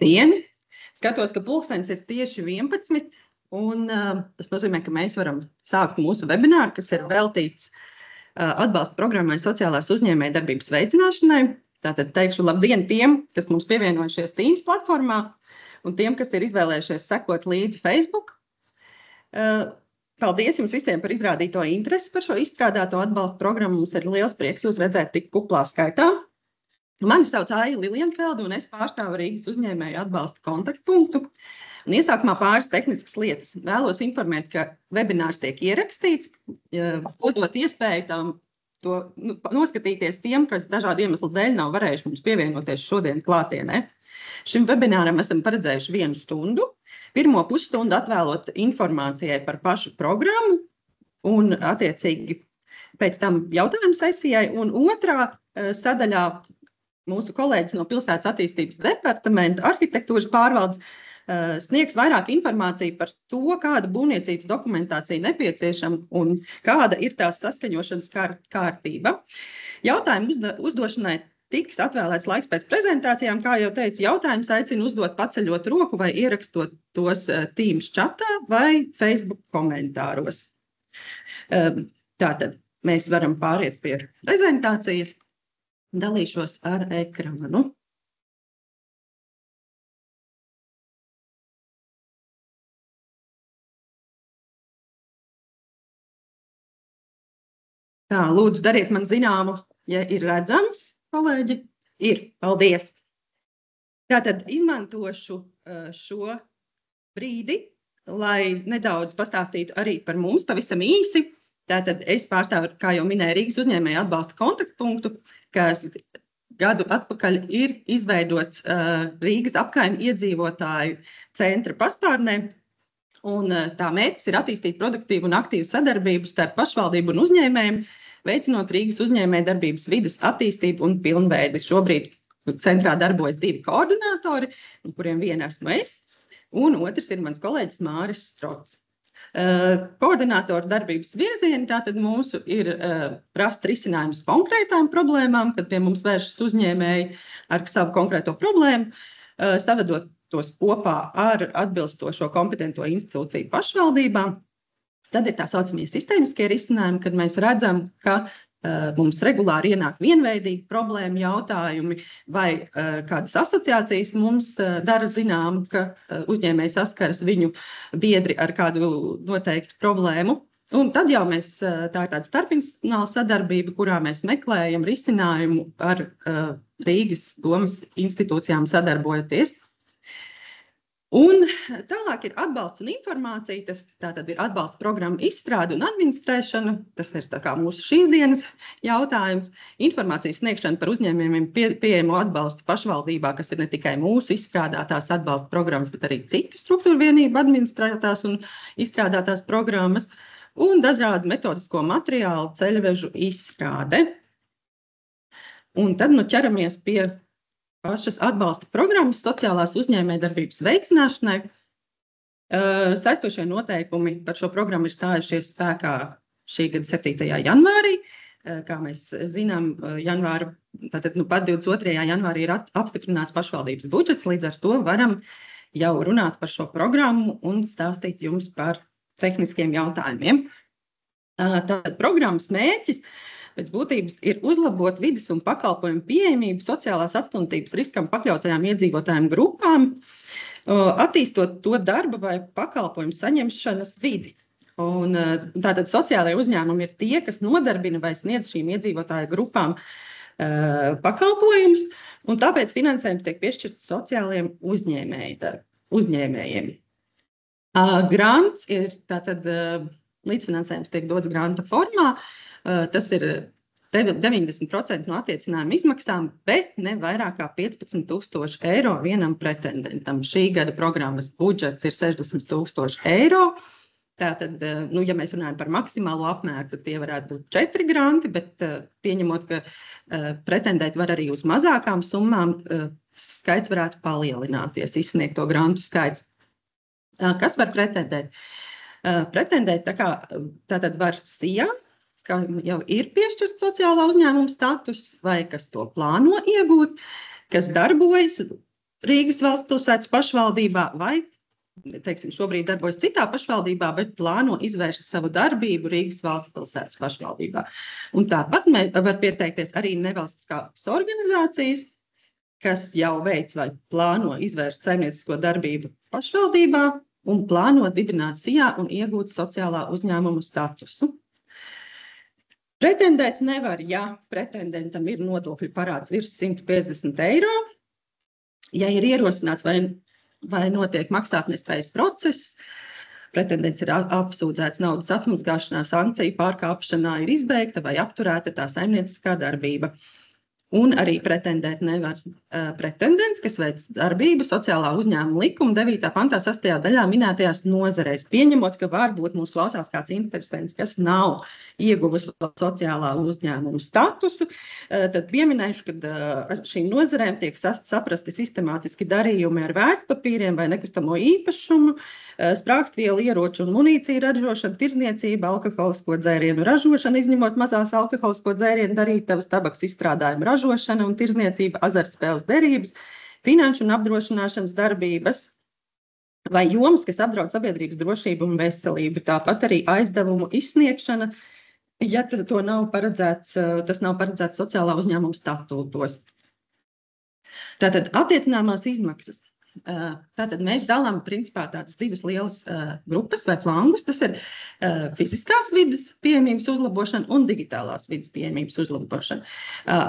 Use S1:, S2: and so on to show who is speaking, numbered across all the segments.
S1: Dienu. Skatos, ka pulkstenis ir tieši 11, un tas nozīmē, ka mēs varam sākt mūsu webināru, kas ir veltīts atbalsta programmai sociālās uzņēmējdarbības veicināšanai. Tātad teikšu labdien tiem, kas mums pievienojušies Teams platformā, un tiem, kas ir izvēlējušies sekot līdzi Facebook. Paldies jums visiem par izrādīto interesi par šo izstrādāto atbalsta programmu. Mums ir liels prieks jūs redzēt tik kuplā skaitā. Mani sauc Aija Lilienfelde, un es pārstāvu Rīgas uzņēmēju atbalsta kontaktpunktu. Un iesākumā pāris tehniskas lietas. Vēlos informēt, ka webinārs tiek ierakstīts, dodot iespēju to noskatīties tiem, kas dažādu iemeslu dēļ nav varējuši mums pievienoties šodien klātienē. Šim webināram esam paredzējuši 1 stundu. Pirmo pusstundu atvēlot informācijai par pašu programmu un attiecīgi pēc tam jautājumu sesijai. Un otrā sadaļā mūsu kolēģis no Pilsētas attīstības departamenta arhitektūras pārvaldes sniegs vairāk informāciju par to, kāda būvniecības dokumentācija nepieciešama un kāda ir tās saskaņošanas kārtība. Jautājumu uzdošanai tiks atvēlēts laiks pēc prezentācijām. Kā jau teicu, jautājumus aicinu uzdot paceļot roku vai ierakstot tos Teams chatā vai Facebook komentāros. Tātad mēs varam pāriet pie prezentācijas. Dalīšos ar ekrānu. Tā, lūdzu, dariet man zināmu, ja ir redzams, kolēģi. Ir, paldies. Tātad izmantošu šo brīdi, lai nedaudz pastāstītu arī par mums, pavisam īsi. Tātad es pārstāvu, kā jau minēju, Rīgas uzņēmēju atbalsta kontaktpunktu, kas gadu atpakaļ ir izveidots Rīgas apkaimju iedzīvotāju centra paspārnē. Un tā mērķis ir attīstīt produktīvu un aktīvu sadarbību starp pašvaldību un uzņēmējiem, veicinot Rīgas uzņēmējdarbības vides attīstību un pilnveidi. Šobrīd centrā darbojas 2 koordinātori, no kuriem viena esmu es, un otrs ir mans kolēģis Māris Strots. Koordinātoru darbības virzieni, tātad mūsu ir rast risinājumus konkrētām problēmām, kad pie mums vēršas uzņēmēji ar savu konkrēto problēmu, savedot tos kopā ar atbilstošo kompetento institūciju pašvaldībām. Tad ir tā saucamie sistēmiskie risinājumi, kad mēs redzam, ka mums regulāri ienāk vienveidīgi problēmu jautājumi vai kādas asociācijas mums dara zinām, ka uzņēmēji saskaras viņu biedri ar kādu noteiktu problēmu. Un tad jau tā ir tāda starpinstitucionāla sadarbība, kurā mēs meklējam risinājumu ar Rīgas domas institūcijām sadarbojoties. Un tālāk ir atbalsts un informācija, tas tātad ir atbalsta programma izstrāde un administrēšana, tas ir tā kā mūsu šīs dienas jautājums, informācijas sniegšana par uzņēmējiem pieejamo atbalstu pašvaldībā, kas ir ne tikai mūsu izstrādātās atbalsta programmas, bet arī citu struktūru vienību administrētās un izstrādātās programmas, un dažādu metodisko materiālu ceļvežu izstrāde. Un tad ķeramies pie pašas atbalsta programmas sociālās uzņēmējdarbības veicināšanai. Saistošie noteikumi par šo programmu ir stājušies spēkā šī gada 7. janvārī. Kā mēs zinām, pat 22. janvārī ir apstiprināts pašvaldības budžets, līdz ar to varam jau runāt par šo programmu un stāstīt jums par tehniskiem jautājumiem. Tātad programmas mērķis pēc būtības ir uzlabot vides un pakalpojumu pieejamību sociālās atstumtības riskam pakļautajām iedzīvotājiem grupām, attīstot to darba vai pakalpojumu saņemšanas vidi. Un tātad sociālajie uzņēmumi ir tie, kas nodarbina vai sniedz šīm iedzīvotāju grupām pakalpojumus, un tāpēc finansējums tiek piešķirts sociālajiem uzņēmējiem. Grants ir tātad līdzfinansējums tiek dots granta formā. Tas ir 90% no attiecinājuma izmaksām, bet ne vairāk kā 15,000 eiro vienam pretendentam. Šī gada programmas budžets ir 60,000 eiro. Tātad, ja mēs runājam par maksimālo apmēru, tad tie varētu būt 4 granti, bet pieņemot, ka pretendēt var arī uz mazākām summām, skaits varētu palielināties, izsniegto grantu skaits. Kas var pretendēt? Pretendēt tātad var SIA, ka jau ir piešķirts sociālā uzņēmuma status vai kas to plāno iegūt, kas darbojas Rīgas valstspilsētas pašvaldībā vai, teiksim, šobrīd darbojas citā pašvaldībā, bet plāno izvērst savu darbību Rīgas valstspilsētas pašvaldībā. Un tāpat var pieteikties arī nevalstiskās organizācijas, kas jau veic vai plāno izvērst saimniecisko darbību pašvaldībā un plāno dibināt SIA un iegūt sociālā uzņēmuma statusu. Pretendēt nevar, ja pretendentam ir nodokļu parāds virs 150 eiro, ja ir ierosināts vai notiek maksātnespējas process, pretendents ir apsūdzēts naudas atmazgāšanā, sankciju pārkāpšanā, ir izbeigta vai apturēta tā saimnieciskā darbība. Un arī pretendēt nevar pretendents, kas veic darbību sociālā uzņēmuma likuma 9. pantā 6. daļā minētajās nozarēs. Pieņemot, ka varbūt mūs klausās kāds interesants, kas nav ieguvis sociālā uzņēmuma statusu, tad pieminēšu, ka šīm nozarēm tiek saprasti sistemātiski darījumi ar vērtspapīriem vai nekustamo īpašumu, sprākstvielu, ieroču un munīciju ražošana, tirzniecība, alkoholisko dzērienu ražošana, izņemot mazās alkoholisko dzērienu darītavas, tabaks izstrādājumu ražošana un tirzniecība, azartspēles derības, finanšu un apdrošināšanas darbības vai jomas, kas apdraud sabiedrības drošību un veselību. Tāpat arī aizdevumu izsniegšana, ja tas nav paredzēts sociālā uzņēmuma statūtos. Tātad attiecināmās izmaksas. Tātad mēs dalām principā tādas divas lielas grupas vai flangus. Tas ir fiziskās vides pieejamības uzlabošana un digitālās vides pieejamības uzlabošana.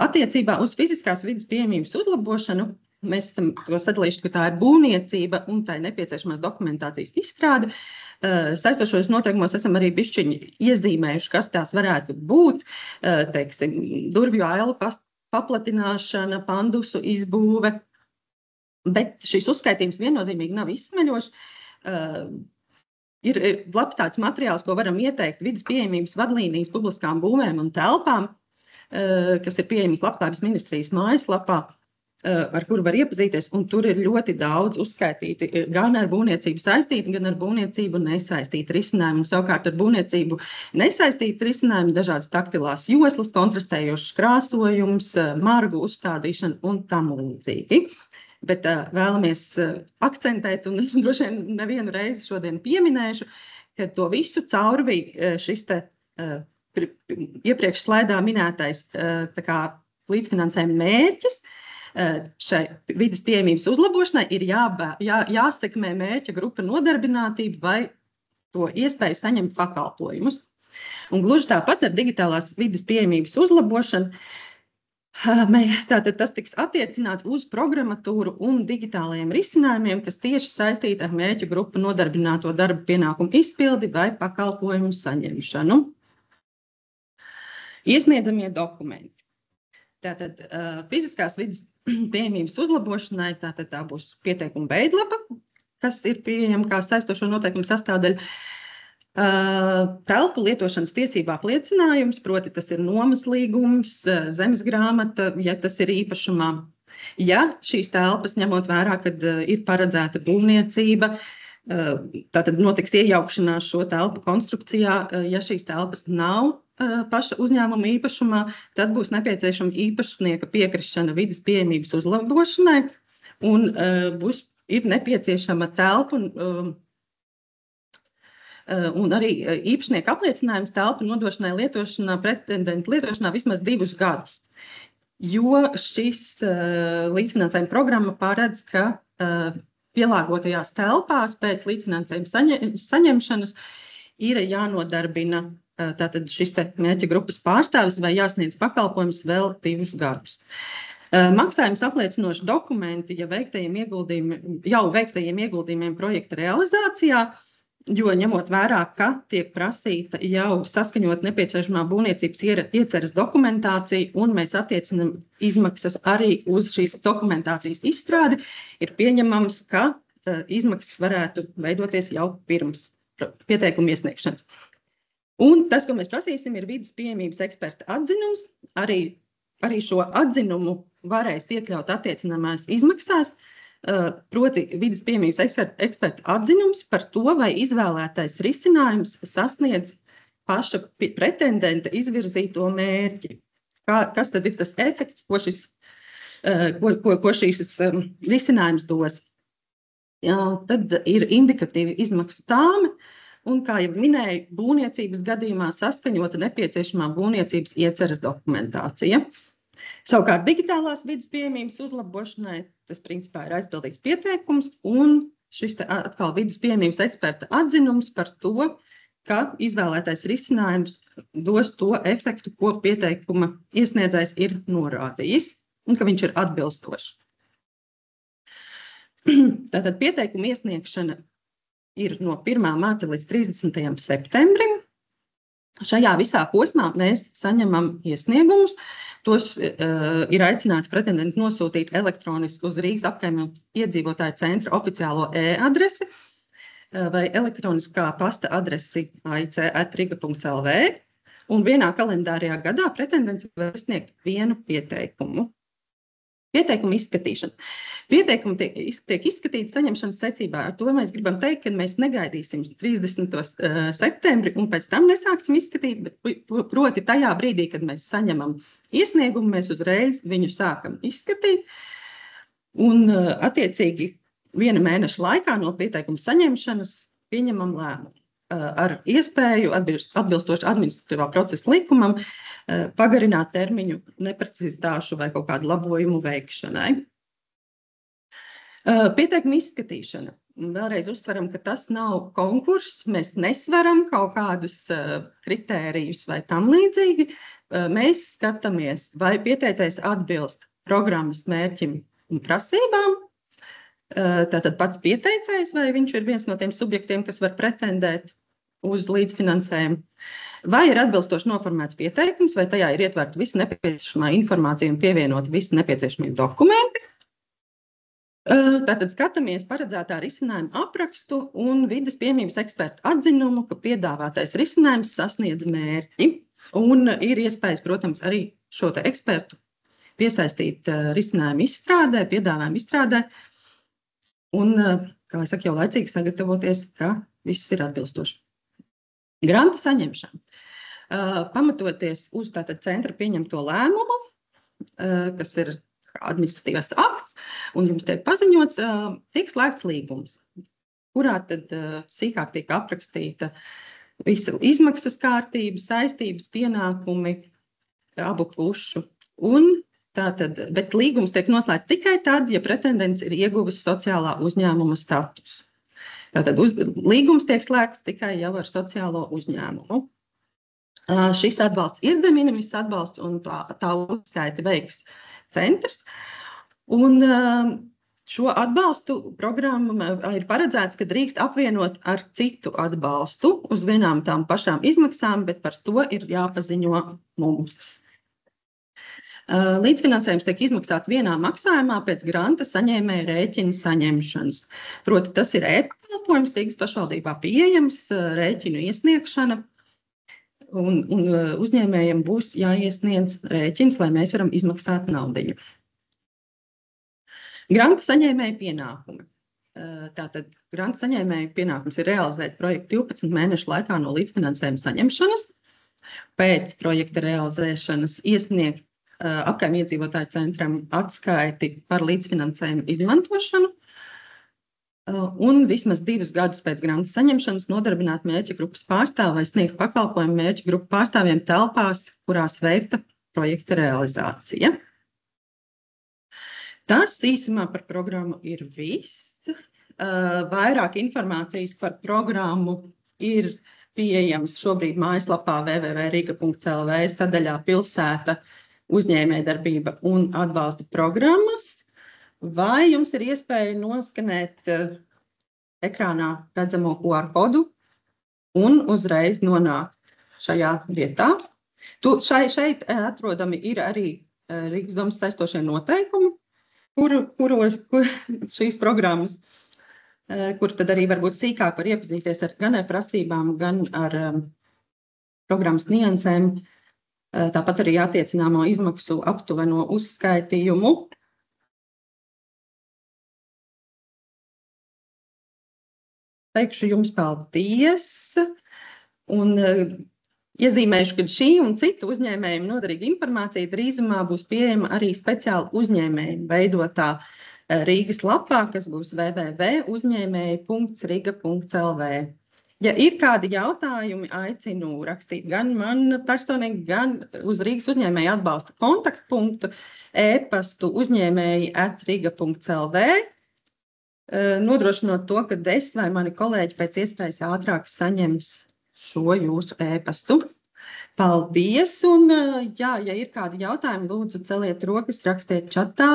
S1: Attiecībā uz fiziskās vides pieejamības uzlabošanu mēs esam to sadalījuši, ka tā ir būvniecība un tā ir nepieciešamās dokumentācijas izstrāde. Saistošos noteikumos esam arī bišķiņi iezīmējuši, kas tās varētu būt, teiksim, durvju ailu paplatināšana, pandusu izbūve. Bet šis uzskaitījums viennozīmīgi nav izsmeļošs. Ir labs tāds materiāls, ko varam ieteikt vides pieejamības vadlīnijas publiskām būvēm un telpām, kas ir pieejams Labklājības ministrijas mājaslapā, ar kuru var iepazīties, un tur ir ļoti daudz uzskaitīti gan ar būvniecību saistīti, gan ar būvniecību nesaistīti risinājumi. Un savukārt ar būvniecību nesaistīti risinājumi dažādas taktilās joslas, kontrastējošs krāsojums, margu uzstādīšana un tam līdzīgi. Bet vēlamies akcentēt, un droši vien nevienu reizi šodien pieminēšu, ka to visu caurvīja šis te iepriekš slaidā minētais līdzfinansējuma mērķis. Šai vides pieejamības uzlabošanai ir jāsekmē mērķa grupa nodarbinātība vai to iespēju saņemt pakalpojumus. Un gluži tāpat ar digitālās vides pieejamības uzlabošanu. Tātad tas tiks attiecināts uz programmatūru un digitālajiem risinājumiem, kas tieši saistīti ar mērķu grupu nodarbināto darba pienākumu izpildi vai pakalpojumu saņemšanu. Iesniedzamie dokumenti. Tātad fiziskās vides pieejamības uzlabošanai tā būs pieteikuma veidlapa, kas ir pieejama kā saistošo noteikumu sastāvdaļa. Telpu lietošanas tiesību apliecinājums, proti tas ir nomas līgums, zemes grāmata, ja tas ir īpašumā. Ja šīs telpas, ņemot vērā, kad ir paredzēta būvniecība, tātad notiks iejaukšanās šo telpu konstrukcijā, ja šīs telpas nav paša uzņēmuma īpašumā, tad būs nepieciešama īpašnieka piekrišana vides pieejamības uzlabošanai un ir nepieciešama telpu un arī īpašnieka apliecinājums telpu nodošanai lietošanā, pretendentu lietošanā vismaz 2 gadus. Jo šis līdzfinansējuma programma paredz, ka pielāgotajās telpās pēc līdzfinansējuma saņemšanas ir jānodarbina tātad šis te mērķa grupas pārstāvis vai jāsniedz pakalpojums vēl 2 gadus. Maksājums apliecinoši dokumenti jau veiktajiem ieguldījumiem projekta realizācijā, jo ņemot vērā, ka tiek prasīta jau saskaņot nepieciešamā būvniecības ieceres dokumentācija un mēs attiecinam izmaksas arī uz šīs dokumentācijas izstrādi, ir pieņemams, ka izmaksas varētu veidoties jau pirms pieteikuma iesniegšanas. Un tas, ko mēs prasīsim, ir vides pieejamības eksperta atzinums. Arī šo atzinumu varēs iekļaut attiecinamās izmaksās, proti vides pieejamības eksperta atzinums par to, vai izvēlētais risinājums sasniedz paša pretendenta izvirzīto mērķi. Kas tad ir tas efekts, ko šis ko šīs risinājums dos. Tad ir indikatīvi izmaksu tāme, un, kā jau minēju, būvniecības gadījumā saskaņota nepieciešamā būvniecības ieceres dokumentācija. Savukārt digitālās vides pieejamības uzlabošanai tas principā ir aizpildīts pieteikums, un šis atkal vides pieejamības eksperta atzinums par to, ka izvēlētais risinājums dos to efektu, ko pieteikuma iesniedzējs ir norādījis, un ka viņš ir atbilstošs. Tātad pieteikuma iesniegšana ir no 1. marta līdz 30. septembrim. Šajā visā posmā mēs saņemam iesniegumus. Tos ir aicināti pretendenti nosūtīt elektroniski uz Rīgas apkaimju iedzīvotāju centra oficiālo e-adresi vai elektroniskā pasta adresi aic@riga.lv, un vienā kalendārajā gadā pretendents var iesniegt vienu pieteikumu. Pieteikuma izskatīšana. Pieteikumi tiek izskatīti saņemšanas secībā. Ar to mēs gribam teikt, ka mēs negaidīsim 30. septembri un pēc tam nesāksim izskatīt, bet proti tajā brīdī, kad mēs saņemam iesniegumu, mēs uzreiz viņu sākam izskatīt. Un attiecīgi 1 mēneša laikā no pieteikuma saņemšanas pieņemam lēmumu ar iespēju atbilstoši administratīvā procesa likumam pagarināt termiņu neprecizitāšu vai kaut kādu labojumu veikšanai. Pieteikuma izskatīšana. Vēlreiz uzsveram, ka tas nav konkurss, mēs nesveram kaut kādus kritērijus vai tam līdzīgi. Mēs skatāmies, vai pieteicējs atbilst programmas mērķim un prasībām. Tātad pats pieteicējs, vai viņš ir viens no tiem subjektiem, kas var pretendēt uz līdzfinansējumu, vai ir atbilstoši noformēts pieteikums, vai tajā ir ietverta visa nepieciešamā informācija un pievienota visi nepieciešamie dokumenti. Tātad skatāmies paredzētā risinājuma aprakstu un vides pieejamības eksperta atzinumu, ka piedāvātais risinājums sasniedz mērķi, un ir iespējas, protams, arī šo te ekspertu piesaistīt risinājumu izstrādē, piedāvājumu izstrādē, un, kā es saku, jau laicīgi sagatavoties, ka viss ir atbilstoši. Granta saņemšana. Pamatoties uz tātad centra pieņemto lēmumu, kas ir administratīvais akts, un jums tiek paziņots, tiek slēgts līgums, kurā tad sīkāk tiek aprakstīta visa izmaksas kārtība, saistības, pienākumi abu pušu. Un tātad, bet līgums tiek noslēgts tikai tad, ja pretendents ir ieguvis sociālā uzņēmuma statusu. Tātad līgums tiek slēgts tikai jau ar sociālo uzņēmumu. Šis atbalsts ir de minimis atbalsts, un tā uzskaiti veiks centrs. Un šo atbalstu programmu ir paredzēts, ka drīkst apvienot ar citu atbalstu uz vienām tām pašām izmaksām, bet par to ir jāpaziņo mums. Līdzfinansējums tiek izmaksāts vienā maksājumā pēc granta saņēmēja rēķina saņemšanas. Proti, tas ir e-pakalpojums, Rīgas pašvaldībā pieejams, rēķinu iesniegšana, un uzņēmējiem būs jāiesniedz rēķins, lai mēs varam izmaksāt naudiņu. Granta saņēmēja pienākumi. Tātad granta saņēmēja pienākums ir realizēt projektu 12 mēnešu laikā no līdzfinansējuma saņemšanas, pēc projekta realizēšanas iesniegt apkaimju iedzīvotāju centram atskaiti par līdzfinansējumu izmantošanu un vismaz 2 gadus pēc granta saņemšanas nodarbināt mērķa grupas pārstāvu vai sniegt pakalpojumu mērķa grupu pārstāvjiem telpās, kurās veikta projekta realizācija. Tas īsumā par programmu ir viss. Vairāk informācijas par programmu ir pieejams šobrīd mājaslapā www.riga.lv sadaļā pilsēta uzņēmējdarbība un atbalsta programmas, vai jums ir iespēja noskanēt ekrānā redzamo QR kodu un uzreiz nonākt šajā vietā. Šeit atrodami ir arī Rīgas domas saistošie noteikumi, kuros šīs programmas, kur tad arī varbūt sīkāk var iepazīties gan ar prasībām, gan ar programmas niansēm, tāpat arī attiecināmo izmaksu aptuveno uzskaitījumu. Teikšu jums paldies, un Iezīmējuši, ka šī un citu uzņēmējumu noderīga informācija drīzumā būs pieejama arī speciāli uzņēmējumu veidotā Rīgas lapā, kas būs www.uzņēmēji.riga.lv. Ja ir kādi jautājumi, aicinu rakstīt gan man personīgi, gan uz Rīgas uzņēmēju atbalsta kontaktpunktu, e-pastu uzņēmēji@riga.lv, nodrošinot to, ka es vai mani kolēģi pēc iespējas ātrāk saņems šo jūsu e-pastu. Paldies! Un, jā, ja ir kādi jautājumi, lūdzu celiet rokas, rakstiet čatā.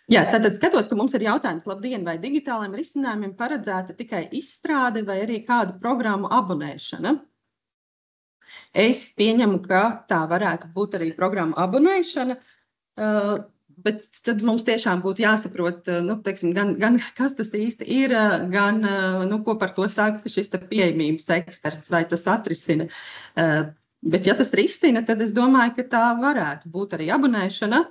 S1: Jā, tātad skatos, ka mums ir jautājums, labdien, vai digitāliem risinājumiem paredzēta tikai izstrāde vai arī kādu programmu abonēšana? Es pieņemu, ka tā varētu būt arī programmu abonēšana, bet tad mums tiešām būtu jāsaprot, teiksim, gan kas tas īsti ir, gan ko par to saka šis pieejamības eksperts, vai tas atrisina. Bet ja tas risina, tad es domāju, ka tā varētu būt arī abonēšana.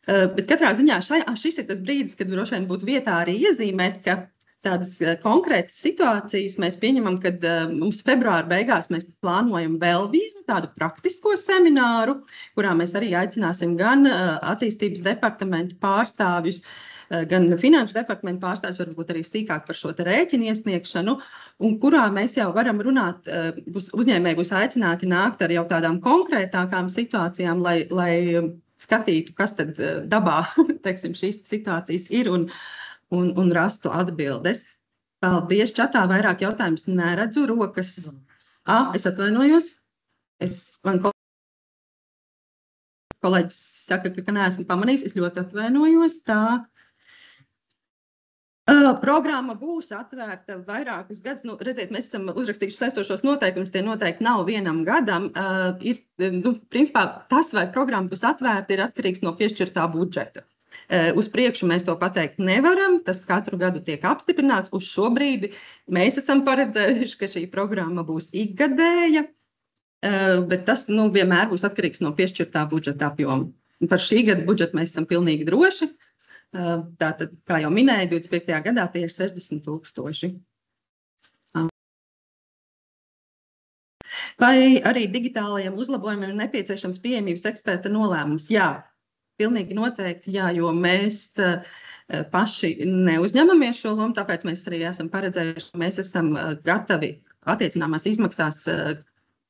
S1: Bet katrā ziņā šis ir tas brīdis, kad droši vien būtu vietā arī iezīmēt, ka tādas konkrētas situācijas mēs pieņemam, kad mums februāra beigās mēs plānojam vēl vienu tādu praktisko semināru, kurā mēs arī aicināsim gan attīstības departamentu pārstāvjus, gan finanšu departamentu pārstāvjus, varbūt arī sīkāk par šo rēķinu iesniegšanu, un kurā mēs jau varam runāt, uzņēmēji būs aicināti nākt ar jau tādām konkrētākām situācijām, lai skatītu, kas tad dabā, teiksim, šīs situācijas ir un rastu atbildes. Paldies, čatā vairāk jautājumus neredzu, rokas. Es atvainojos. Man kolēģis saka, ka neesmu pamanījis, es ļoti atvainojos. Tā programma būs atvērta vairākus gadus. Redziet, mēs esam uzrakstījuši saistošos noteikumus, tie noteikti nav vienam gadam. Principā tas, vai programma būs atvērta, ir atkarīgs no piešķirtā budžeta. Uz priekšu mēs to pateikt nevaram, tas katru gadu tiek apstiprināts. Uz šo brīdi mēs esam paredzējuši, ka šī programma būs ikgadēja, bet tas vienmēr būs atkarīgs no piešķirtā budžeta apjoma. Par šī gada budžetu mēs esam pilnīgi droši. Tātad, kā jau minēju, 25. gadā tie ir 60 000. Vai arī digitālajiem uzlabojumiem ir nepieciešams pieejamības eksperta nolēmums? Jā, pilnīgi noteikti, jā, jo mēs paši neuzņemamies šo lomu, tāpēc mēs arī esam paredzējuši, mēs esam gatavi attiecināmās izmaksās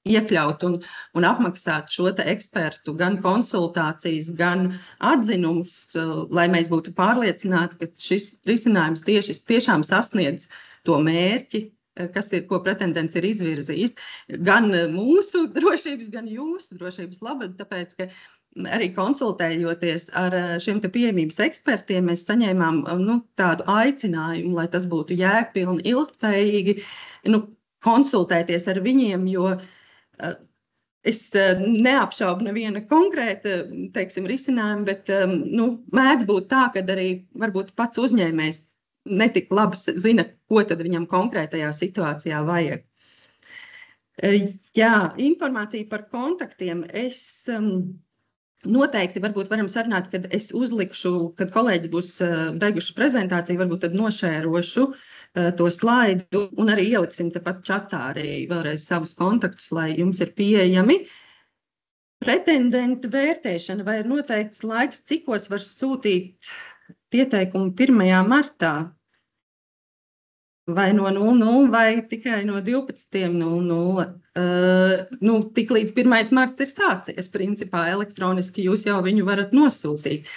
S1: iekļaut un apmaksāt šo ekspertu gan konsultācijas, gan atzinumus, lai mēs būtu pārliecināti, ka šis risinājums tiešām sasniedz to mērķi, ko pretendents ir izvirzījis, gan mūsu drošības, gan jūsu drošības labad, tāpēc, ka arī konsultējoties ar šiem pieejamības ekspertiem, mēs saņēmām tādu aicinājumu, lai tas būtu jēgpilni, ilgtspējīgi, konsultēties ar viņiem, jo es neapšaubu neviena konkrēta, teiksim, risinājuma, bet mēdz būt tā, ka arī varbūt pats uzņēmējs netik labi zina, ko tad viņam konkrētajā situācijā vajag. Jā, informācija par kontaktiem. Es noteikti varbūt varam sarunāt, kad es uzlikšu, kad kolēģis būs beiguši prezentāciju, varbūt tad nošērošu to slaidu un arī ieliksim tepat čatā arī vēlreiz savus kontaktus, lai jums ir pieejami. Pretendenta vērtēšana, vai ir noteikts laiks, cikos var sūtīt pieteikumu 1. martā? Vai no 00 vai tikai no 12:00? Tik līdz 1. marts ir sācies, principā elektroniski jūs jau viņu varat nosūtīt.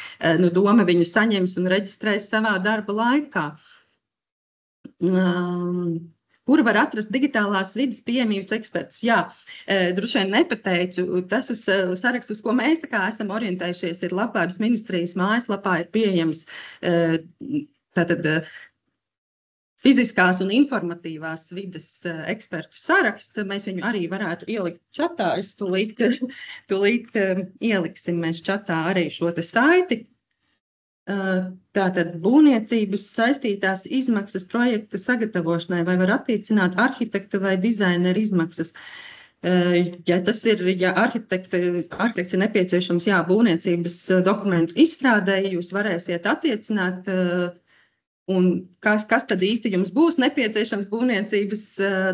S1: Doma viņu saņems un reģistrēs savā darba laikā. Kur var atrast digitālās vides pieejamības ekspertus? Jā, droši vien nepateicu, tas uz sarakstu, uz ko mēs esam orientējušies, ir Labklājības ministrijas mājaslapā ir pieejams tātad fiziskās un informatīvās vides ekspertu saraksts. Mēs viņu arī varētu ielikt čatā. Es tūlīt ieliksim mēs čatā arī šo saiti. Tātad būvniecības saistītās izmaksas projekta sagatavošanai vai var attiecināt arhitekta vai dizaineru izmaksas. Ja tas ir, ja arhitekts ir nepieciešams, jā, būvniecības dokumentu izstrādē, jūs varēsiet attiecināt, un kas tad īsti jums būs nepieciešams būvniecības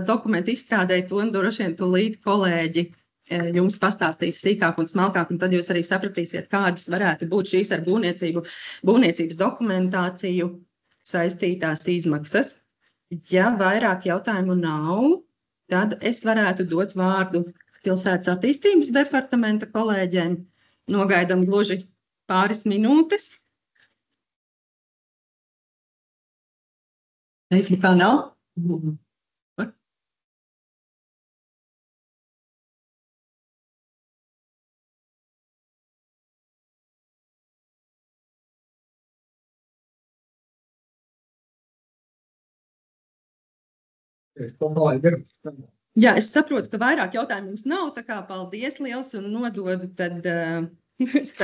S1: dokumentu izstrādē, to droši vien tūlīt kolēģi jums pastāstīs sīkāk un smalkāk, un tad jūs arī sapratīsiet, kādas varētu būt šīs ar būvniecības dokumentāciju saistītās izmaksas. Ja vairāk jautājumu nav, tad es varētu dot vārdu pilsētas attīstības departamenta kolēģiem. Nogaidam gluži pāris minūtes. Facebookā nav? Jā, es saprotu, ka vairāk jautājumu mums nav, tā kā paldies liels un nododu tad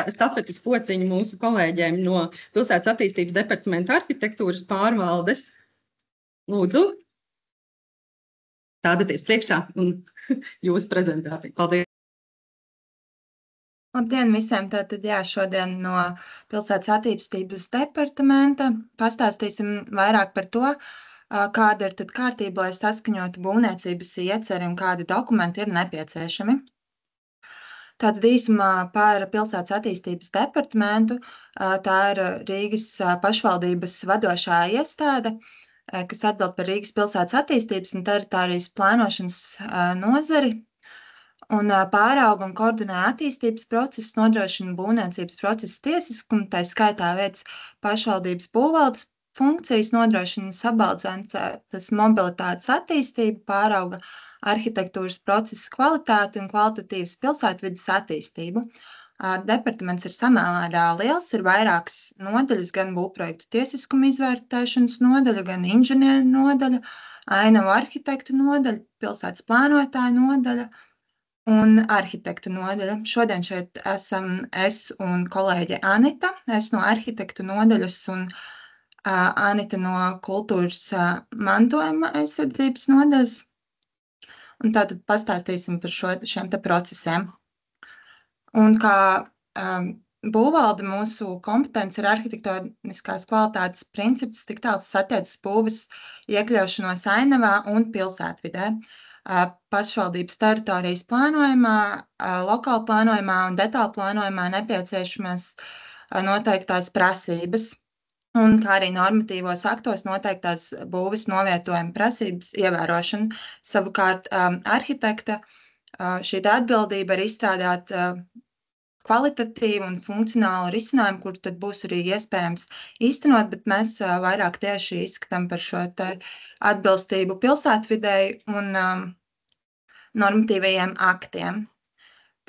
S1: stafetes pociņu mūsu kolēģiem no Pilsētas attīstības departamenta arhitektūras pārvaldes. Lūdzu, stādieties priekšā un jūsu prezentāciju. Paldies!
S2: Labdien visiem! Tātad, jā, šodien no Pilsētas attīstības departamenta pastāstīsim vairāk par to, kāda ir tad kārtība, lai saskaņotu būvniecības ieceri un kādi dokumenti ir nepieciešami. Tātad īsumā par Pilsētas attīstības departamentu, tā ir Rīgas pašvaldības vadošā iestāde, kas atbild par Rīgas pilsētas attīstības un teritorijas plānošanas nozari, un pārauga un koordinē attīstības procesus, nodrošina būvniecības procesu tiesiskumu, tā skaitā veic pašvaldības būvvaldes funkcijas, nodrošina sabalansētas mobilitātes attīstību, pārauga arhitektūras procesa kvalitāti un kvalitatīvas pilsētvides attīstību. Departaments ir samērā liels, ir vairākas nodaļas, gan būvprojektu tiesiskuma izvērtēšanas nodaļa, gan inženieru nodaļa, ainavu arhitektu nodaļa, pilsētas plānotāju nodaļa un arhitektu nodaļa. Šodien šeit esam es un kolēģe Anita, es no arhitektu nodaļas un Anita no kultūras mantojuma aizsardzības nodaļas. Un tātad pastāstīsim par šiem te procesiem. Un kā būvvalde mūsu kompetence ir arhitektoniskās kvalitātes princips, tik tāls attiecas būves iekļaušanos ainavā un pilsētvidē. Pašvaldības teritorijas plānojumā, lokāla plānojumā un detāla plānojumā nepieciešamās noteiktās prasības. Un kā arī normatīvos aktos noteiktās būves novietojuma prasības ievērošana. Savukārt arhitekta šī atbildība ir izstrādāt kvalitatīvu un funkcionālu risinājumu, kur tad būs arī iespējams īstenot, bet mēs vairāk tieši izskatām par šo te atbilstību pilsētvidei un normatīvajiem aktiem.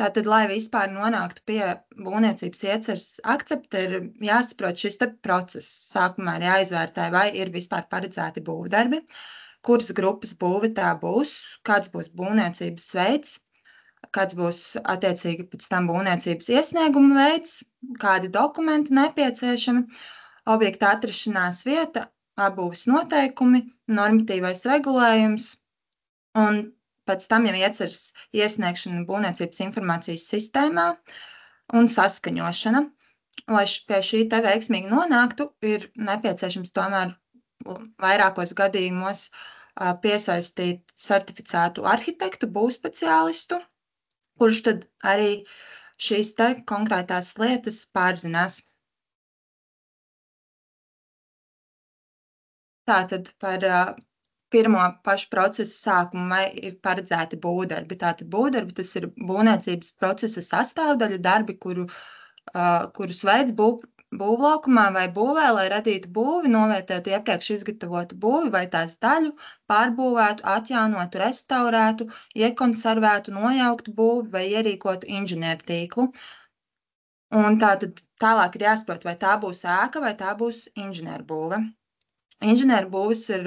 S2: Tātad, lai vispār nonāktu pie būvniecības ieceres akcepta, ir jāsaprot šis te process. Sākumā ir jāizvērtē, vai ir vispār paredzēti būvdarbi, kuras grupas būve tā būs, kāds būs būvniecības veids, kāds būs attiecīgi pēc tam būvniecības iesnieguma veids, kādi dokumenti nepieciešami, objekta atrašanās vieta, apbūves noteikumi, normatīvais regulējums un pēc tam jau ieceras iesniegšana būvniecības informācijas sistēmā un saskaņošana. Lai pie šī te veiksmīgi nonāktu, ir nepieciešams tomēr vairākos gadījumos piesaistīt certificētu arhitektu, būvspeciālistu, kurš tad arī šīs te konkrētās lietas pārzinās. Tātad par pirmo pašu procesu sākumu, vai ir paredzēti būvdarbi. Tātad būvdarbi, tas ir būvniecības procesa sastāvdaļa, darbi, kurus veids būvlaukumā vai būvē, lai radītu būvi, novietētu iepriekš izgatavotu būvi vai tās daļu, pārbūvētu, atjaunotu, restaurētu, iekonservētu, nojauktu būvi vai ierīkotu inženieru tīklu. Un tātad tālāk ir jāsaprot, vai tā būs ēka vai tā būs inženieru būve. Inženieru būves ir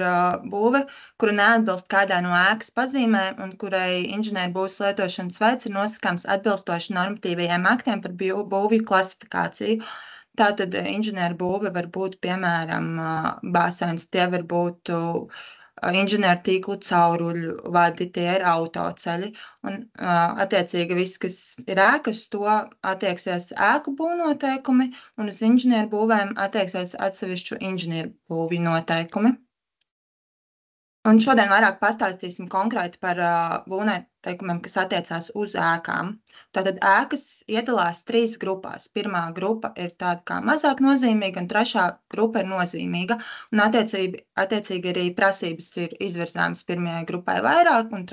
S2: būve, kura neatbilst kādā no ēkas pazīmēm un kurai inženieru būves lietošanas veids ir nosakāms atbilstoši normatīvajiem aktiem par būvju klasifikāciju. Tātad inženieru būve var būt, piemēram, basēns, tie var būt inženieru tīklu cauruļu vadi, tie ir autoceļi. Un, attiecīgi, viss, kas ir ēkas, to attieksies ēku būvnoteikumi, un uz inženieru būvēm attieksies atsevišķu inženieru būvju noteikumi. Un šodien vairāk pastāstīsim konkrēti par būvnoteikumiem, kas attiecās uz ēkām. Tātad ēkas iedalās 3 grupās. Pirmā grupa ir tāda kā mazāk nozīmīga, un trešā grupa ir nozīmīga. Un attiecīgi arī prasības ir izvirzāmas pirmajai grupai vairāk, un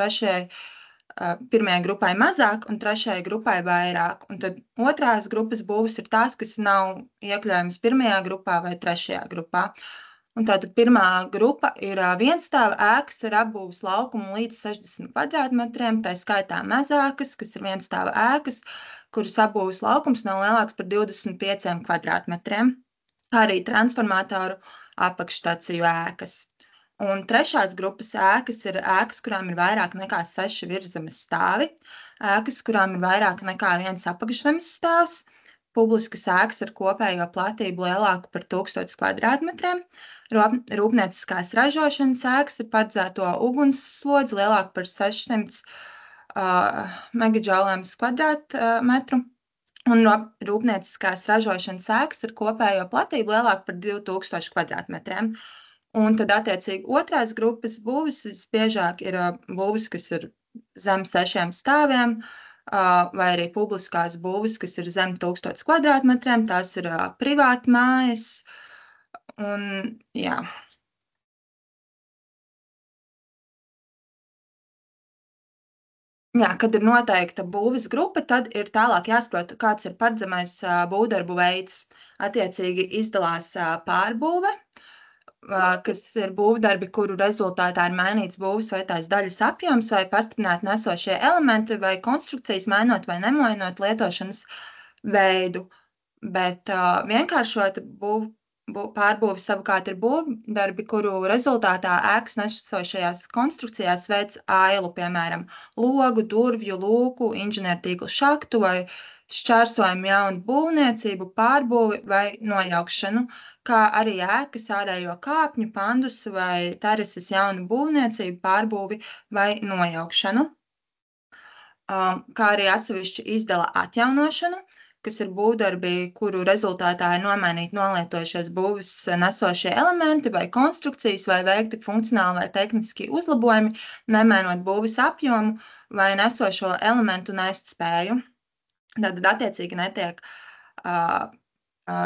S2: pirmajai grupai mazāk, un trešajai grupai vairāk. Un tad otrās grupas būvas ir tās, kas nav iekļaujamas pirmajā grupā vai trešajā grupā. Un tātad pirmā grupa ir vienstāva ēkas ar apbūves laukumu līdz 60 kvadrātmetriem, tā skaitā mazākas, kas ir vienstāva ēkas, kuras apbūves laukums nav lielāks par 25 kvadrātmetriem, kā arī transformatoru apakšstaciju ēkas. Un trešās grupas ēkas ir ēkas, kurām ir vairāk nekā 6 virszemes stāvi, ēkas, kurām ir vairāk nekā 1 apakšzemes stāvs, publiskas ēkas ar kopējo platību lielāku par 1000 kvadrātmetriem, rūpnieciskās ražošanas ēkas ar paredzēto ugunsslodzi lielāku par 600 megadžauliem uz kvadrātmetru, un rūpnieciskās ražošanas ēkas ar kopējo platību lielāku par 2000 kvadrātmetriem. Un tad, attiecīgi, otrās grupas būvis visbiežāk ir būvis, kas ir zem 6 stāviem, vai arī publiskās būvis, kas ir zem 1000 kvadrātmetriem. Tās ir privāti mājas. Un, jā. Jā, kad ir noteikta būves grupa, tad ir tālāk jāsaprot, kāds ir paredzamais būvdarbu veids. Attiecīgi izdalās pārbūve, kas ir būvdarbi, kuru rezultātā ir mainīts būves vai tās daļas apjoms, vai pastiprināti nesošie elementi, vai konstrukcijas, mainot vai nemainot lietošanas veidu. Bet vienkāršota pārbūve savukārt ir būvdarbi, kuru rezultātā ēkas nesošajās konstrukcijās veic ailu, piemēram, logu, durvju, lūku, inženiertīklu šaktu vai šķērsojumu jaunu būvniecību, pārbūvi vai nojaukšanu, kā arī ēkas ārējo kāpņu, pandusu vai terases jaunu būvniecību, pārbūvi vai nojaukšanu, kā arī atsevišķi izdala atjaunošanu, kas ir būvdarbi, kuru rezultātā ir nomainīti nolietojušies būves nesošie elementi vai konstrukcijas, vai veikti funkcionāli vai tehniski uzlabojumi, nemainot būves apjomu vai nesošo elementu nestspēju. Tātad, attiecīgi, netiek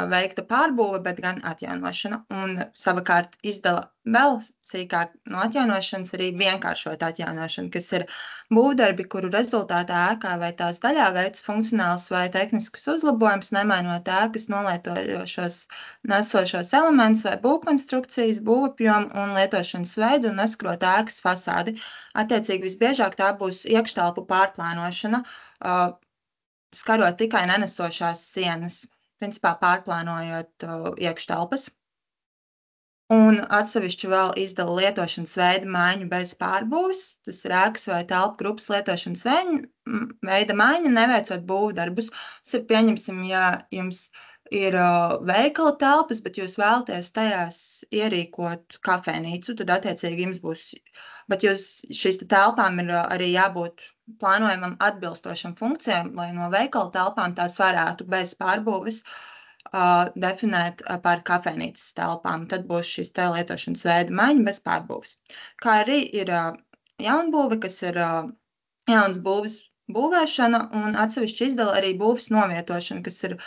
S2: veikta pārbūve, bet gan atjaunošana. Un savukārt izdala vēl sīkāk no atjaunošanas arī vienkāršota atjaunošana, kas ir būvdarbi, kuru rezultātā ēkā vai tās daļā veic funkcionāls vai tehniskus uzlabojumus, nemainot ēkas nolietojošos nesošos elementus vai būvkonstrukcijas, būvapjomu un lietošanas veidu un neskrot ēkas fasādi. Attiecīgi, visbiežāk tā būs iekštelpu pārplānošana, skarot tikai nenesošās sienas, principā pārplānojot iekštelpas. Un atsevišķi vēl izdala lietošanas veida maiņu bez pārbūves. Tas ir ēkas vai telpu grupas lietošanas veida maiņa, neveicot būvdarbus. Tas ir, pieņemsim, ja jums ir veikala telpas, bet jūs vēlaties tajās ierīkot kafejnīcu, tad attiecīgi jums būs, bet šīs telpām ir arī jābūt plānojamam atbilstošam funkcijām, lai no veikala telpām tās varētu bez pārbūves definēt par kafejnīcas telpām. Tad būs šīs lietošanas veida maiņa bez pārbūves. Kā arī ir jaunbūve, kas ir jaunas būves būvēšana, un atsevišķi izdala arī būves novietošana, kas ir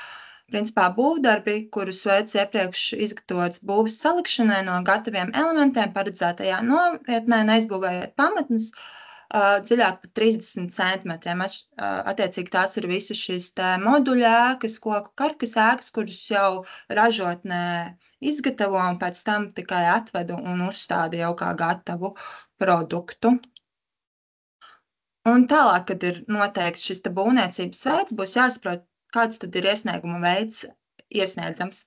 S2: principā būvdarbi, kurus veic iepriekš izgatavots būves salikšanai no gataviem elementiem paredzētajā novietnē, neizbūvējot pamatnus dziļāk par 30 centimetriem. Attiecīgi tās ir visas šīs moduļa ēkas, koku karkas ēkas, kuras jau ražotnē izgatavo un pēc tam tikai atvedu un uzstāda jau kā gatavu produktu. Un tālāk, kad ir noteikts šis būvniecības veids, būs jāsaprot, kāds tad ir iesnieguma veids iesniedzams.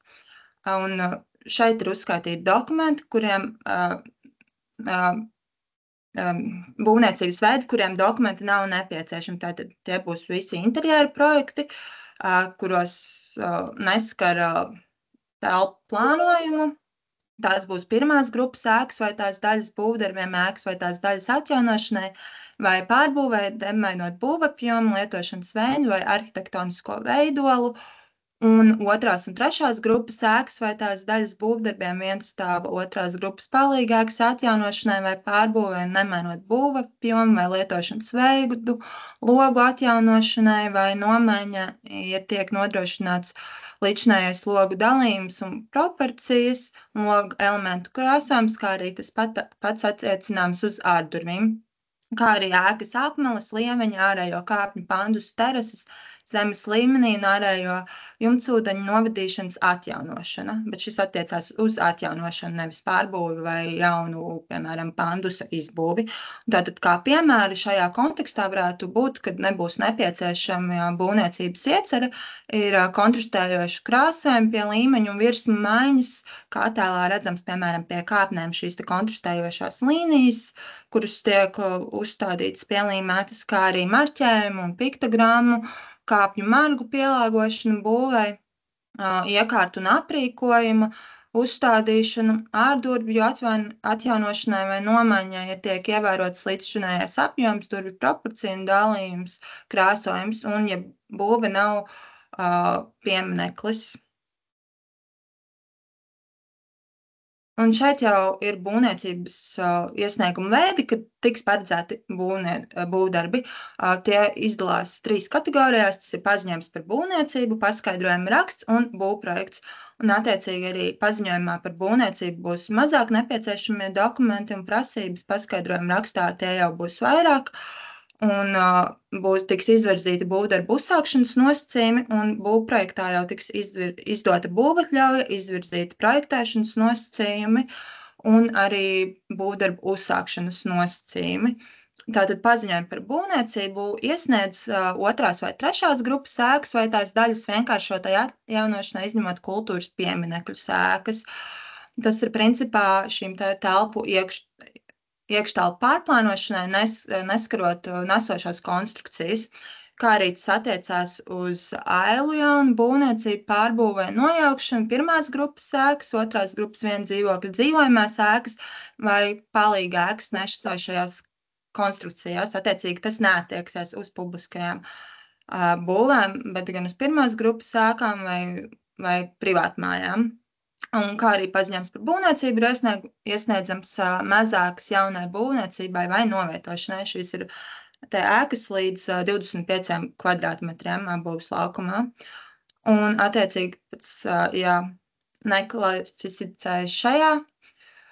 S2: Un šeit ir uzskaitīti dokumenti, kuriem būvniecības veidi, kuriem dokumenti nav nepieciešami. Tātad tie būs visi interjera projekti, kuros neskar telpu plānojumu. Tās būs pirmās grupas ēkas vai tās daļas būvdarbiem ēkas vai tās daļas atjaunošanai vai pārbūvē, mainot būvapjomu, lietošanas veidu vai arhitektonisko veidolu. Un otrās un trešās grupas ēkas vai tās daļas būvdarbiem vienstāva otrās grupas palīgēkas atjaunošanai vai pārbūvē, nemainot būvapjomu vai lietošanas veidu, logu atjaunošanai vai nomaiņa, ja tiek nodrošināts līdzinājais logu dalījums un proporcijas, logu elementu krāsojums, kā arī tas pats attiecināms uz ārdurvīm, kā arī ēkas apmeles, liemeņa, ārējo kāpņu pandus, terases, zemes līmenī un ārējo jumtsūdeņu novadīšanas atjaunošana, bet šis attiecās uz atjaunošanu, nevis pārbūvi vai jaunu, piemēram, pandusa izbūvi. Tātad, kā piemēri šajā kontekstā varētu būt, kad nebūs nepieciešama būvniecības iecerē, ir kontrastējoši krāsojumi pie līmeņu un virsmu maiņas, kā attēlā redzams, piemēram, pie kāpnēm šīs kontrastējošās līnijas, kuras tiek uzstādītas pielīmētas, kā arī marķējumu un piktogrammu, kāpņu margu pielāgošanu būvei, iekārtu un aprīkojuma uzstādīšanu, ārdurvju atjaunošanai vai nomaiņai, ja tiek ievērots līdzšinējais apjoms, durvju proporcija un dalījums, krāsojums, un ja būve nav piemineklis. Un šeit jau ir būvniecības iesnieguma veidi, kad tiks paredzēti būvdarbi. Tie izdalās 3 kategorijās. Tas ir paziņojums par būvniecību, paskaidrojuma raksts un būvprojekts. Un attiecīgi arī paziņojumā par būvniecību būs mazāk nepieciešamie dokumenti un prasības. Paskaidrojuma rakstā tie jau būs vairāk. Un tiks izvirzīti būvdarbu uzsākšanas nosacījumi, un būvprojektā jau tiks izdota būvatļauja, izvirzīti projektēšanas nosacījumi un arī būvdarbu uzsākšanas nosacījumi. Tātad paziņojumi par būvniecību iesniedz otrās vai trešās grupas ēkas vai tās daļas vienkāršotai atjaunošanai, izņemot kultūras pieminekļu ēkas. Tas ir principā šīm telpu iekštelpu pārplānošanai, neskarot nesošās konstrukcijas, kā arī tas attiecās uz ailu jaunu būvniecību, pārbūvē nojaukšanu, pirmās grupas ēkas, otrās grupas viena dzīvokļa dzīvojamās ēkas vai palīga ēkas nešķitošajās konstrukcijās. Attiecīgi tas neattieksies uz publiskajām būvēm, bet gan uz pirmās grupas ēkām vai privātmājām. Un kā arī paziņojums par būvniecību ir iesniedzams mazākas jaunai būvniecībai vai novietošanai. Šīs ir ēkas līdz 25 kvadrātmetriem būvs laukumā. Un attiecīgi, ja neklasificējas šajā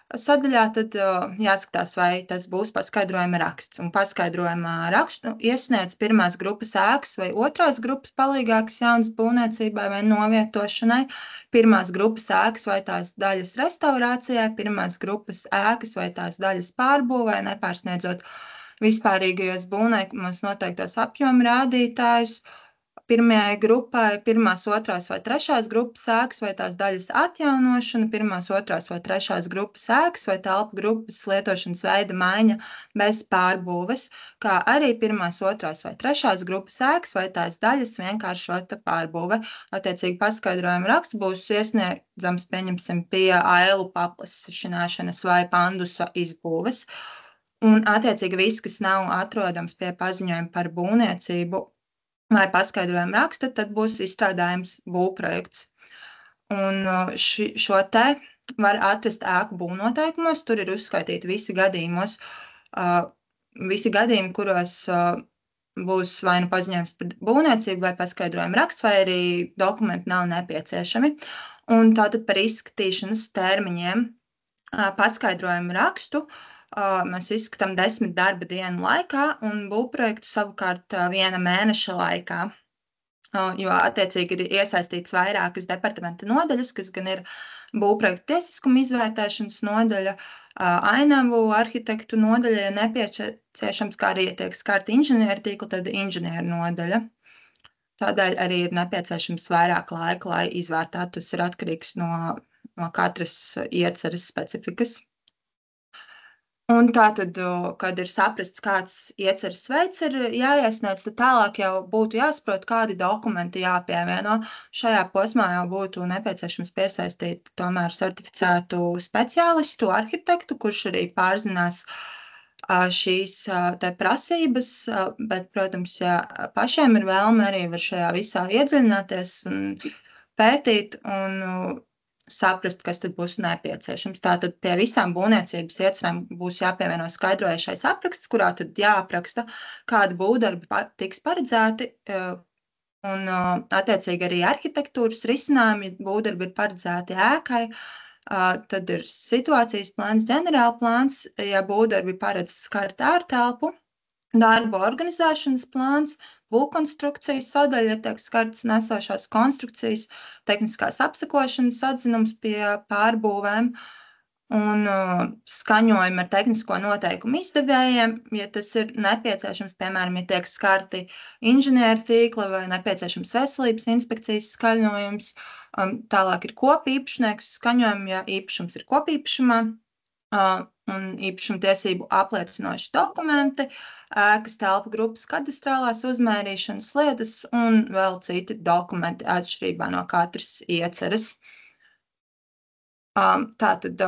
S2: sadaļā, tad jāskatās, vai tas būs paskaidrojuma raksts. Un paskaidrojuma rakstu iesniedz pirmās grupas ēkas vai otrās grupas palīgākas jaunas būvniecībai vai novietošanai, pirmās grupas ēkas vai tās daļas restaurācijai, pirmās grupas ēkas vai tās daļas pārbūvē, nepārsniedzot vispārīgajos būvniekumos noteiktos apjomu rādītājus, pirmajai grupai pirmās, otrās vai trešās grupas ēkas vai tās daļas atjaunošana, pirmās, otrās vai trešās grupas ēkas vai telpu grupas lietošanas veida maiņa bez pārbūves, kā arī pirmās, otrās vai trešās grupas ēkas vai tās daļas vienkāršota pārbūve. Attiecīgi paskaidrojuma raksts būs iesniedzams, pieņemsim, pie ailu paplašināšanas vai pandusa izbūves. Un attiecīgi viss, kas nav atrodams pie paziņojuma par būvniecību vai paskaidrojumu raksta, tad būs izstrādājums būvprojekts. Un šo te var atrast ēku būvnoteikumos, tur ir uzskaitīti visi gadījumi, kuros būs vai nu paziņojums par būvniecību vai paskaidrojumu raksts, vai arī dokumenti nav nepieciešami. Un tātad par izskatīšanas termiņiem paskaidrojumu rakstu mēs izskatām 10 darba dienu laikā un būvprojektu savukārt 1 mēneša laikā, jo attiecīgi ir iesaistīts vairākas departamenta nodaļas, kas gan ir būvprojektu tiesiskuma izvērtēšanas nodaļa, ainavu arhitektu nodaļa, ja nepieciešams, kā arī tiek skarta inženieru tīkla, tad inženieru nodaļa. Tādēļ arī ir nepieciešams vairāk laika, lai izvērtētu. Tas ir atkarīgs no katras ieceres specifikas. Un tātad, kad ir saprasts, kāds ieceres veids ir jāiesniedz, tad tālāk jau būtu jāsaprot, kādi dokumenti jāpievieno. Šajā posmā jau būtu nepieciešams piesaistīt tomēr certificētu speciālistu, arhitektu, kurš arī pārzinās šīs te prasības, bet, protams, ja pašiem ir vēlme, arī var šajā visā iedziļināties un pētīt un saprast, kas tad būs nepieciešams. Tātad pie visām būvniecības iecerēm būs jāpievieno skaidrojušais apraksts, kurā tad jāapraksta, kādi būvdarbi tiks paredzēti, un attiecīgi arī arhitektūras risinājumi, būvdarbi ir paredzēti ēkai, tad ir situācijas plāns, ģenerāla plāns, ja būvdarbi paredz skart ārtelpu, darba organizēšanas plāns, būvkonstrukciju sadaļa, tiek skartas nesošās konstrukcijas, tehniskās apsekošanas atzinums pie pārbūvēm un skaņojumi ar tehnisko noteikumu izdevējiem, ja tas ir nepieciešams, piemēram, ja tiek skarti inženieru tīkli vai nepieciešams veselības inspekcijas skaņojums. Tālāk ir kopīpašnieks skaņojumi, ja īpašums ir kopīpašumā, un īpašuma tiesību apliecinoši dokumenti, ēkas telpu grupas kadastrālās uzmērīšanas lietas un vēl citi dokumenti atšķirībā no katras ieceres. Tātad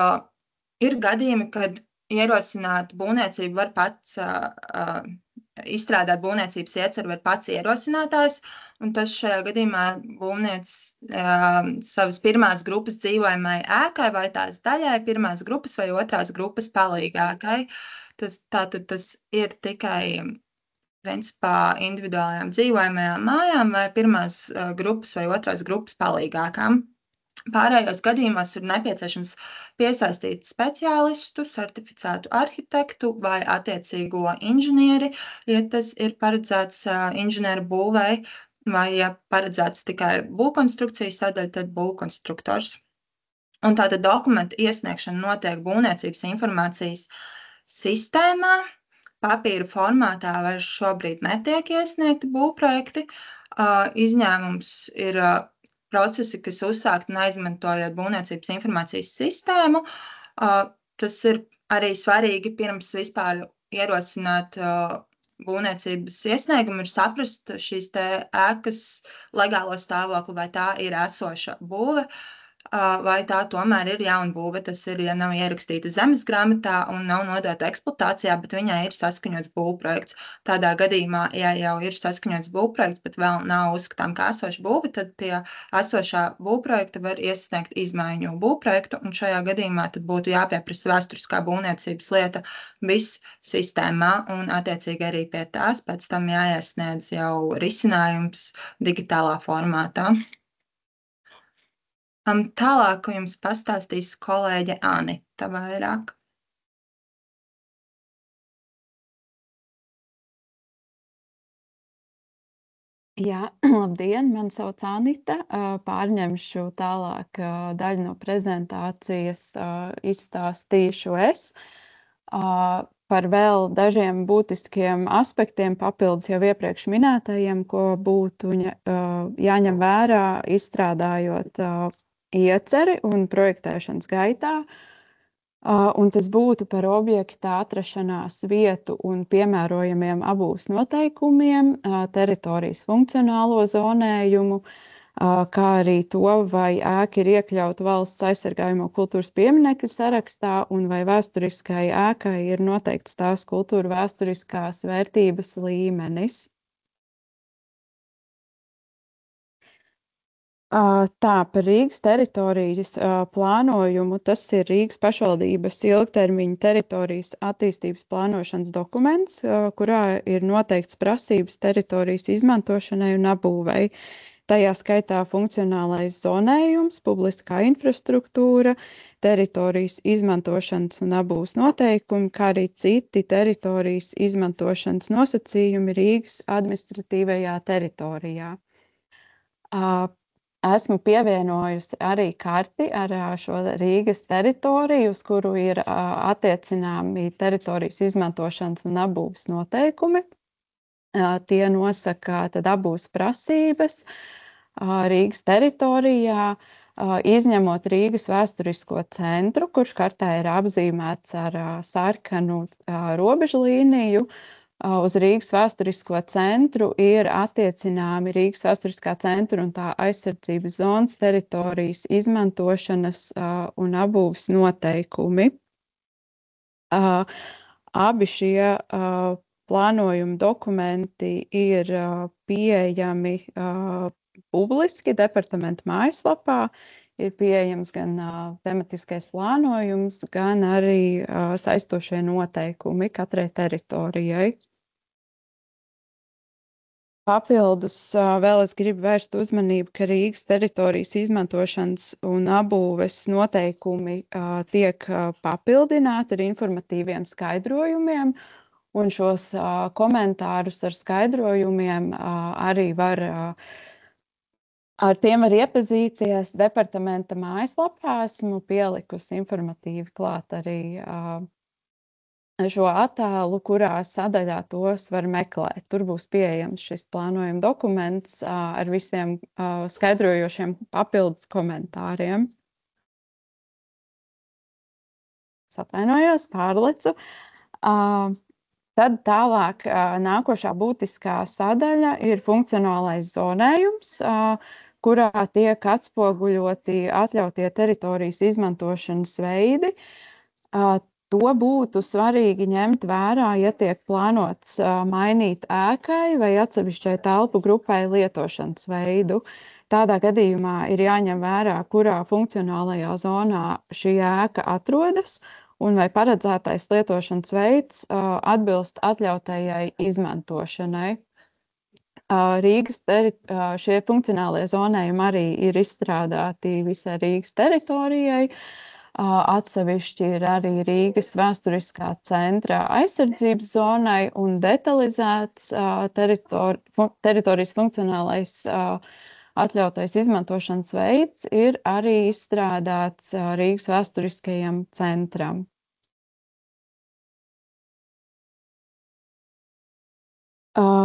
S2: ir gadījumi, kad ierosināt būvniecību var pats izstrādāt būvniecības ieceru var pats ierosinātājs, un tas šajā gadījumā būvniec savas pirmās grupas dzīvojamai ēkai vai tās daļai, pirmās grupas vai otrās grupas palīgākai. Tātad tas ir tikai principā individuālajām dzīvojamajām mājām vai pirmās grupas vai otrās grupas palīgākām. Pārējos gadījumos ir nepieciešams piesaistīt speciālistu, certificētu arhitektu vai attiecīgo inženieri, ja tas ir paredzēts inženieru būvei, vai ja paredzēts tikai būvkonstrukcijas sadaļa, tad būvkonstruktors. Un tātad dokumentu iesniegšana notiek būvniecības informācijas sistēmā. Papīra formātā vairs šobrīd netiek iesniegti būvprojekti. Izņēmums ir procesi, kas uzsākti neizmantojot būvniecības informācijas sistēmu. Tas ir arī svarīgi pirms vispār ierosināt būvniecības iesniegumu, ir saprast šīs te ēkas legālo stāvokli, vai tā ir esoša būve, vai tā tomēr ir jauna būve. Tas ir, ja nav ierakstīta zemes grāmatā un nav nodota eksploatācijā, bet viņai ir saskaņots būvprojekts. Tādā gadījumā, ja jau ir saskaņots būvprojekts, bet vēl nav uzskatām kā esoša būve, tad pie esošā būvprojekta var iesniegt izmaiņu būvprojektu, un šajā gadījumā tad būtu jāpieprasa vēsturiskā būvniecības lieta viss sistēmā, un attiecīgi arī pie tās pēc tam jāiesniedz jau risinājums digitālā formātā. Tālāk jums pastāstīs kolēģe Anita vairāk.
S3: Jā, labdien, man sauc Anita. Pārņemšu tālāk daļu no prezentācijas, izstāstīšu es. Par vēl dažiem būtiskiem aspektiem papildus jau iepriekš minētajiem, ko būtu jāņem vērā, izstrādājot ieceri un projektēšanas gaitā. Un tas būtu par objekta atrašanās vietu un piemērojamiem abūs noteikumiem, teritorijas funkcionālo zonējumu, kā arī to, vai ēka ir iekļauta valsts aizsargājamo kultūras pieminekļu sarakstā un vai vēsturiskai ēkai ir noteikts tās kultūra vēsturiskās vērtības līmenis. Tā, par Rīgas teritorijas plānojumu, tas ir Rīgas pašvaldības ilgtermiņa teritorijas attīstības plānošanas dokuments, kurā ir noteikts prasības teritorijas izmantošanai un apbūvei. Tajā skaitā funkcionālais zonējums, publiskā infrastruktūra, teritorijas izmantošanas un apbūves noteikumi, kā arī citi teritorijas izmantošanas nosacījumi Rīgas administratīvajā teritorijā. Esmu pievienojusi arī karti ar šo Rīgas teritoriju, uz kuru ir attiecināmi teritorijas izmantošanas un apbūves noteikumi. Tie nosaka tad apbūves prasības Rīgas teritorijā, izņemot Rīgas vēsturisko centru, kurš kartē ir apzīmēts ar sarkanu robežlīniju. Uz Rīgas vēsturisko centru ir attiecināmi Rīgas vēsturiskā centra un tā aizsardzības zonas teritorijas izmantošanas un apbūves noteikumi. Abi šie plānojuma dokumenti ir pieejami publiski departamenta mājaslapā. Ir pieejams gan tematiskais plānojums, gan arī saistošie noteikumi katrai teritorijai. Papildus vēl es gribu vērst uzmanību, ka Rīgas teritorijas izmantošanas un apbūves noteikumi tiek papildināti ar informatīviem skaidrojumiem, un šos komentārus ar skaidrojumiem arī ar tiem var iepazīties departamenta mājaslapā. Esmu pielikusi informatīvi klāt arī šo attēlu, kurā sadaļā tos var meklēt. Tur būs pieejams šis plānojuma dokuments ar visiem skaidrojošiem papildus komentāriem. Es atvainojos, pārlecu. Tad tālāk nākošā būtiskā sadaļa ir funkcionālais zonējums, kurā tiek atspoguļoti atļautie teritorijas izmantošanas veidi. To būtu svarīgi ņemt vērā, ja tiek plānots mainīt ēkai vai atsevišķai telpu grupai lietošanas veidu. Tādā gadījumā ir jāņem vērā, kurā funkcionālajā zonā šī ēka atrodas un vai paredzētais lietošanas veids atbilst atļautajai izmantošanai. Šie funkcionālie zonējumi arī ir izstrādāti visai Rīgas teritorijai. Atsevišķi ir arī Rīgas vēsturiskā centra aizsardzības zonai un detalizēts teritorijas funkcionālais atļautais izmantošanas veids ir arī izstrādāts Rīgas vēsturiskajam centram.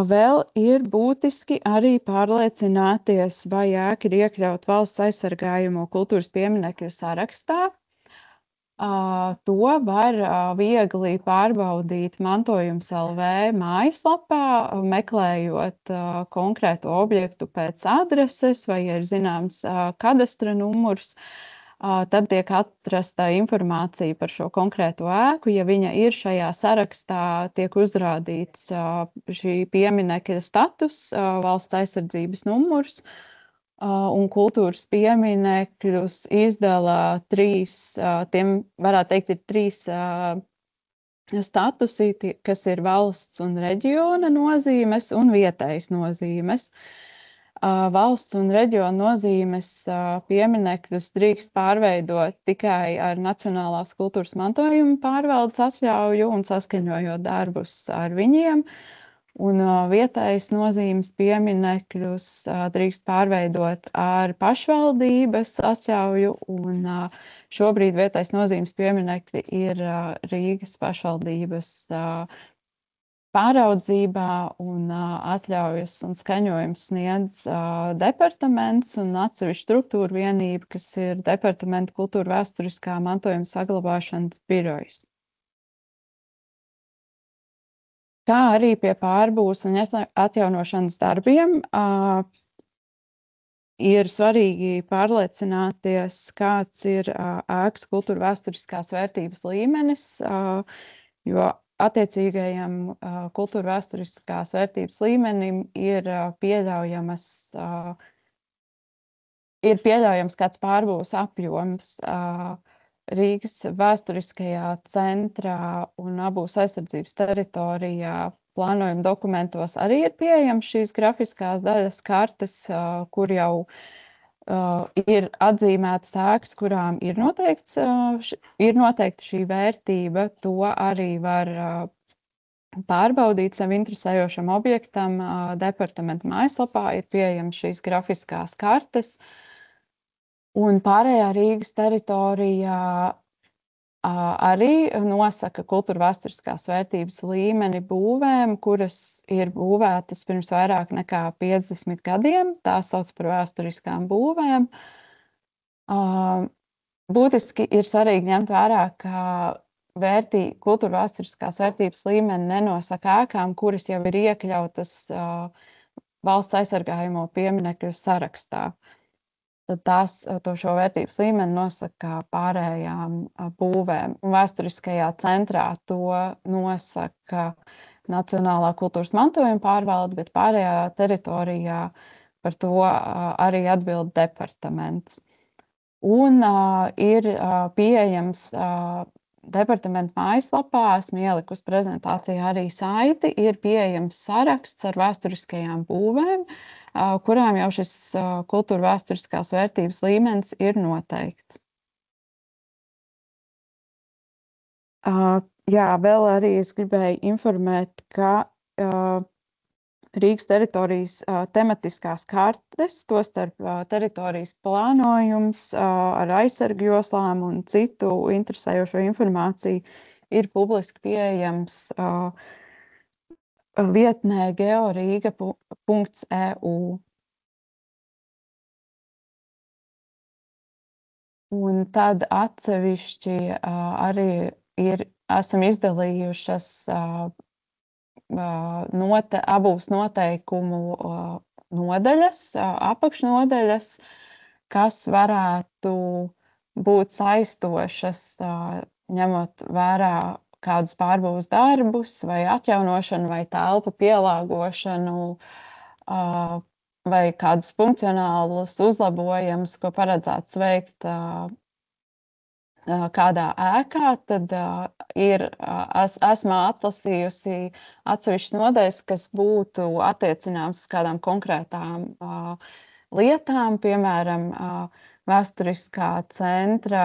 S3: Vēl ir būtiski arī pārliecināties, vai ēka ir iekļaut valsts aizsargājamo kultūras pieminekļu sarakstā. To var viegli pārbaudīt Mantojums LV mājaslapā, meklējot konkrētu objektu pēc adreses vai ir zināms kadastra numurs. Tad tiek atrasta informācija par šo konkrēto ēku. Ja viņa ir šajā sarakstā, tiek uzrādīts šī pieminekļa status, valsts aizsardzības numurs. Un kultūras pieminekļus izdala tiem varētu teikt, ir trīs statusi, kas ir valsts un reģiona nozīmes un vietējas nozīmes. Valsts un reģiona nozīmes pieminekļus drīkst pārveidot tikai ar Nacionālās kultūras mantojuma pārvaldes atļauju un saskaņojot darbus ar viņiem. Un vietējas nozīmes pieminekļus drīkst pārveidot ar pašvaldības atļauju, un šobrīd vietējas nozīmes pieminekļi ir Rīgas pašvaldības pāraudzībā, un atļaujas un skaņojums sniedz departaments un atsevišķa struktūra vienība, kas ir departamenta kultūra vēsturiskā mantojuma saglabāšanas birojas. Kā arī pie pārbūves un atjaunošanas darbiem ir svarīgi pārliecināties, kāds ir ēkas kultūra vēsturiskās vērtības līmenis, jo attiecīgajam kultūra vēsturiskās vērtības līmenim ir pieļaujams kāds pārbūves apjoms. Rīgas vēsturiskajā centrā un apbūves aizsardzības teritorijā plānojuma dokumentos arī ir pieejams šīs grafiskās daļas kartes, kur jau ir atzīmētas ēkas, kurām ir noteikta šī vērtība. To arī var pārbaudīt sev interesējošam objektam. Departamenta mājaslapā ir pieejamas šīs grafiskās kartes. Un pārējā Rīgas teritorijā arī nosaka kultūra vēsturiskās vērtības līmeni būvēm, kuras ir būvētas pirms vairāk nekā 50 gadiem. Tās sauc par vēsturiskām būvēm. Būtiski ir svarīgi ņemt vērā, ka kultūra vēsturiskās vērtības līmeni nenosaka ēkām, kuras jau ir iekļautas valsts aizsargājamo pieminekļu sarakstā. Tad šo vērtības līmeni nosaka pārējām būvēm. Un vēsturiskajā centrā to nosaka Nacionālā kultūras mantojuma pārvalde, bet pārējā teritorijā par to arī atbild departaments. Un ir pieejams departamenta mājaslapā, esmu ielikusi prezentācijā arī saiti, ir pieejams saraksts ar vēsturiskajām būvēm, kurām jau šis kultūra vēsturiskās vērtības līmenis ir noteikts. Jā, vēl arī es gribēju informēt, ka Rīgas teritorijas tematiskās kartes, tostarp teritorijas plānojums ar aizsargu joslām un citu interesējošo informāciju ir publiski pieejams vietnē georiga.eu. Un tad atsevišķi arī esam izdalījušas abūs noteikumu nodaļas, apakšnodaļas, kas varētu būt saistošas, ņemot vērā kādus pārbūves darbus vai atjaunošanu vai telpu pielāgošanu vai kādus funkcionālus uzlabojumus, ko paredzēts veikt kādā ēkā, tad esmu atlasījusi atsevišķas nodaļas, kas būtu attiecināmas uz kādām konkrētām lietām, piemēram, vēsturiskā centra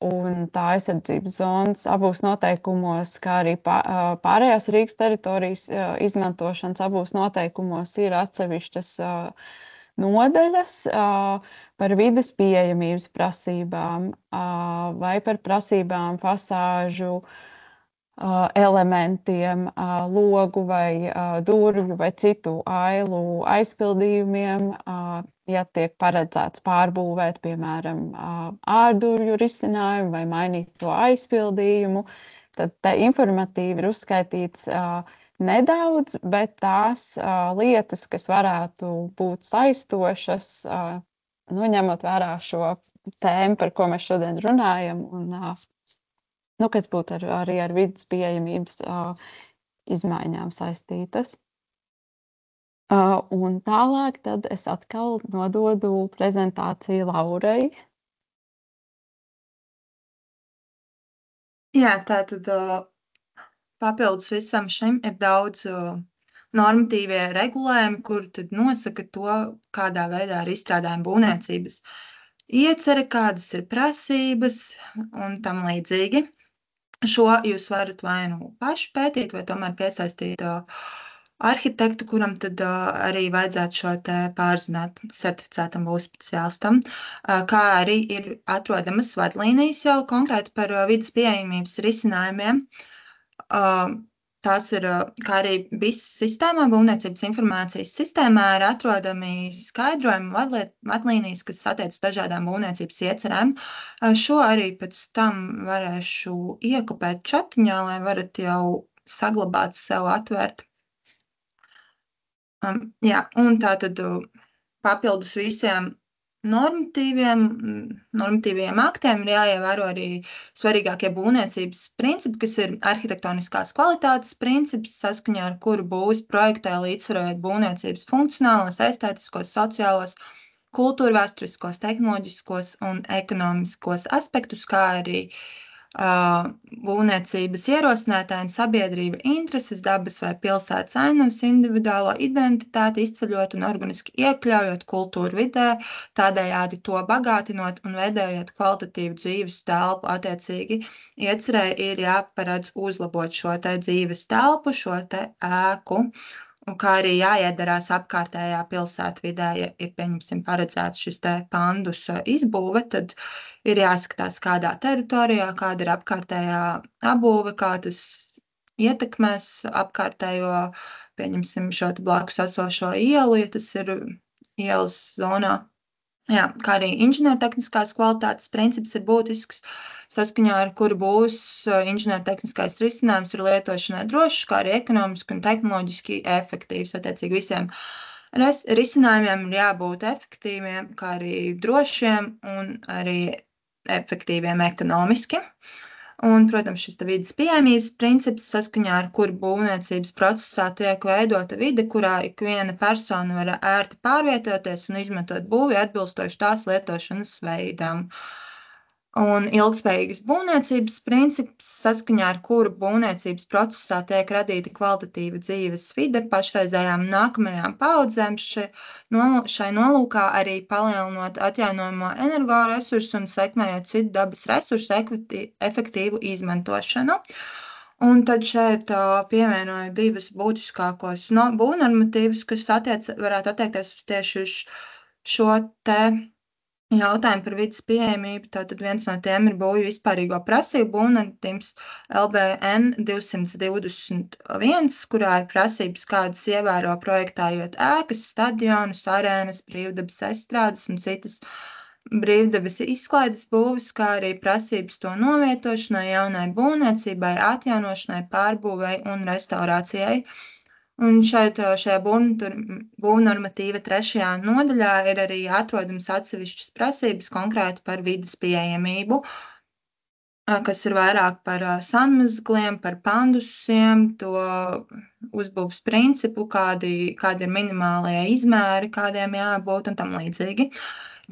S3: un tā aizsardzības zonas abūs noteikumos, kā arī pārējās Rīgas teritorijas izmantošanas abūs noteikumos ir atsevišķas nodaļas par vides pieejamības prasībām vai par prasībām fasāžu elementiem, logu vai durvju vai citu ailu aizpildījumiem, ja tiek paredzēts pārbūvēt, piemēram, ārdurvju risinājumu vai mainīt to aizpildījumu, tad te informatīvi ir uzskaitīts nedaudz, bet tās lietas, kas varētu būt saistošas, ņemot vērā šo tēmu, par ko mēs šodien runājam, un kas būtu arī ar vidas pieejamības izmaiņām saistītas. Un tālāk tad es atkal nododu prezentāciju Laurai.
S2: Jā, tātad papildus visam šim ir daudz normatīvie regulējumi, kur tad nosaka to, kādā veidā ir izstrādājuma būvniecības iecere, kādas ir prasības un tam līdzīgi. Šo jūs varat vai nu paši pētīt, vai tomēr piesaistīt arhitektu, kuram tad arī vajadzētu šo te pārzināt certificētam būvspeciālistam, kā arī ir atrodamas vadlīnijas jau konkrēti par vidas pieejamības risinājumiem. Tās ir, kā arī BIS sistēmā, būvniecības informācijas sistēmā, ir atrodami skaidrojumi, vadlīnijas, kas attiecas dažādām būvniecības iecerēm. Šo arī pēc tam varēšu iekopēt čatiņā, lai varat jau saglabāt sev atvērt. Jā, un tātad papildus visiem normatīviem aktiem ir jāievēro arī svarīgākie būvniecības principi, kas ir arhitektoniskās kvalitātes princips, saskaņā ar kuru būvis projektē līdzsvarojot būvniecības funkcionālos, estētiskos, sociālos, kultūrvēsturiskos, tehnoloģiskos un ekonomiskos aspektus, kā arī būvniecības ierosinātāja un sabiedrība intereses, dabas vai pilsētas ainavas, individuālo identitāti izceļot un organiski iekļaujot kultūru vidē, tādējādi to bagātinot un veidojot kvalitatīvu dzīves telpu. Attiecīgi, iecerēji ir jāparedz uzlabot šo te dzīves telpu, šo te ēku, un kā arī jāiedarās apkārtējā pilsētvidē, ja ir, pieņemsim, paredzēts šis te pandus izbūve, tad ir jāskatās, kādā teritorijā, kāda ir apkārtējā apbūve, kā tas ietekmēs apkārtējo, pieņemsim, šo te blakus esošo ielu, ja tas ir ielas zonā. Jā, kā arī inženiertehniskās kvalitātes princips ir būtisks, saskaņā ar kuru būs inženiertehniskais risinājums ir lietošanai drošs, kā arī ekonomiski un tehnoloģiski efektīvs. Attiecīgi visiem risinājumiem ir jābūt efektīviem, kā arī drošiem un arī efektīviem ekonomiski. Un, protams, šis vides pieejamības princips, saskaņā ar kuru būvniecības procesā tiek veidota vide, kurā ikviena persona var ērti pārvietoties un izmantot būvi atbilstoši tās lietošanas veidam. Un ilgspējīgas būvniecības princips, saskaņā ar kuru būvniecības procesā tiek radīta kvalitatīva dzīves vide pašreizējām nākamajām paudzēm, šai nolūkā arī palielinot atjaunojamo energoresursu un sekmējot citu dabas resursu efektīvu izmantošanu. Un tad šeit pievienoju divus būtiskākos būvnormatīvus, kas varētu attiekties tieši uz šo te jautājumu par vides pieejamību. Tātad viens no tiem ir būvju vispārīgo prasību būvnormatīvs LBN 221, kurā ir prasības, kādas ievēro projektējot ēkas, stadionus, arēnas, brīvdabas estrādes un citas brīvdabas izklaides būves, kā arī prasības to novietošanai, jaunai būvniecībai, atjaunošanai, pārbūvei un restaurācijai. Un šajā būvnormatīva 3. nodaļā ir arī atrodams atsevišķas prasības konkrēti par vides pieejamību, kas ir vairāk par sanmezgliem, par pandusiem, to uzbūves principu, kādi ir minimālie izmēri, kādiem jābūt un tam līdzīgi.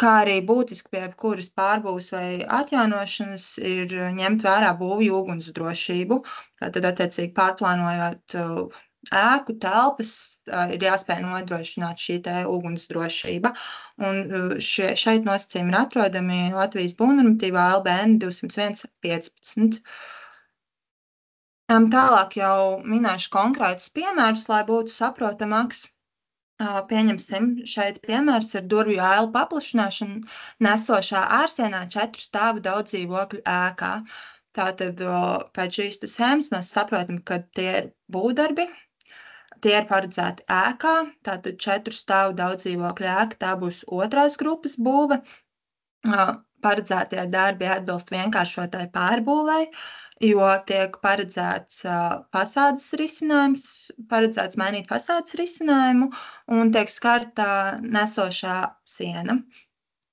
S2: Kā arī būtiski pie kuras pārbūves vai atjaunošanas ir ņemt vērā būvju ugunsdrošību. Tātad, attiecīgi, pārplānojot ēku telpas, ir jāspēj nodrošināt šī te ugunsdrošība. Un šeit nosacījumi ir atrodami Latvijas būvnormatīvā LBN 201/15. Tālāk jau minēšu konkrētus piemērus, lai būtu saprotamāks. Pieņemsim, šeit piemērs ir durvju ailu paplašināšana nesošā ārsienā 4 stāvu daudz dzīvokļu ēkā. Tātad pēc šīs schēmas mēs saprotam, ka tie ir būvdarbi, tie ir paredzēti ēkā, tātad 4 stāvu daudz dzīvokļu ēka, tā būs otrās grupas būve. Paredzētie darbi atbilst vienkāršotai pārbūvei, jo tiek paredzēts fasādes risinājums, paredzēts mainīt fasādes risinājumu un tiek skarta nesošā siena.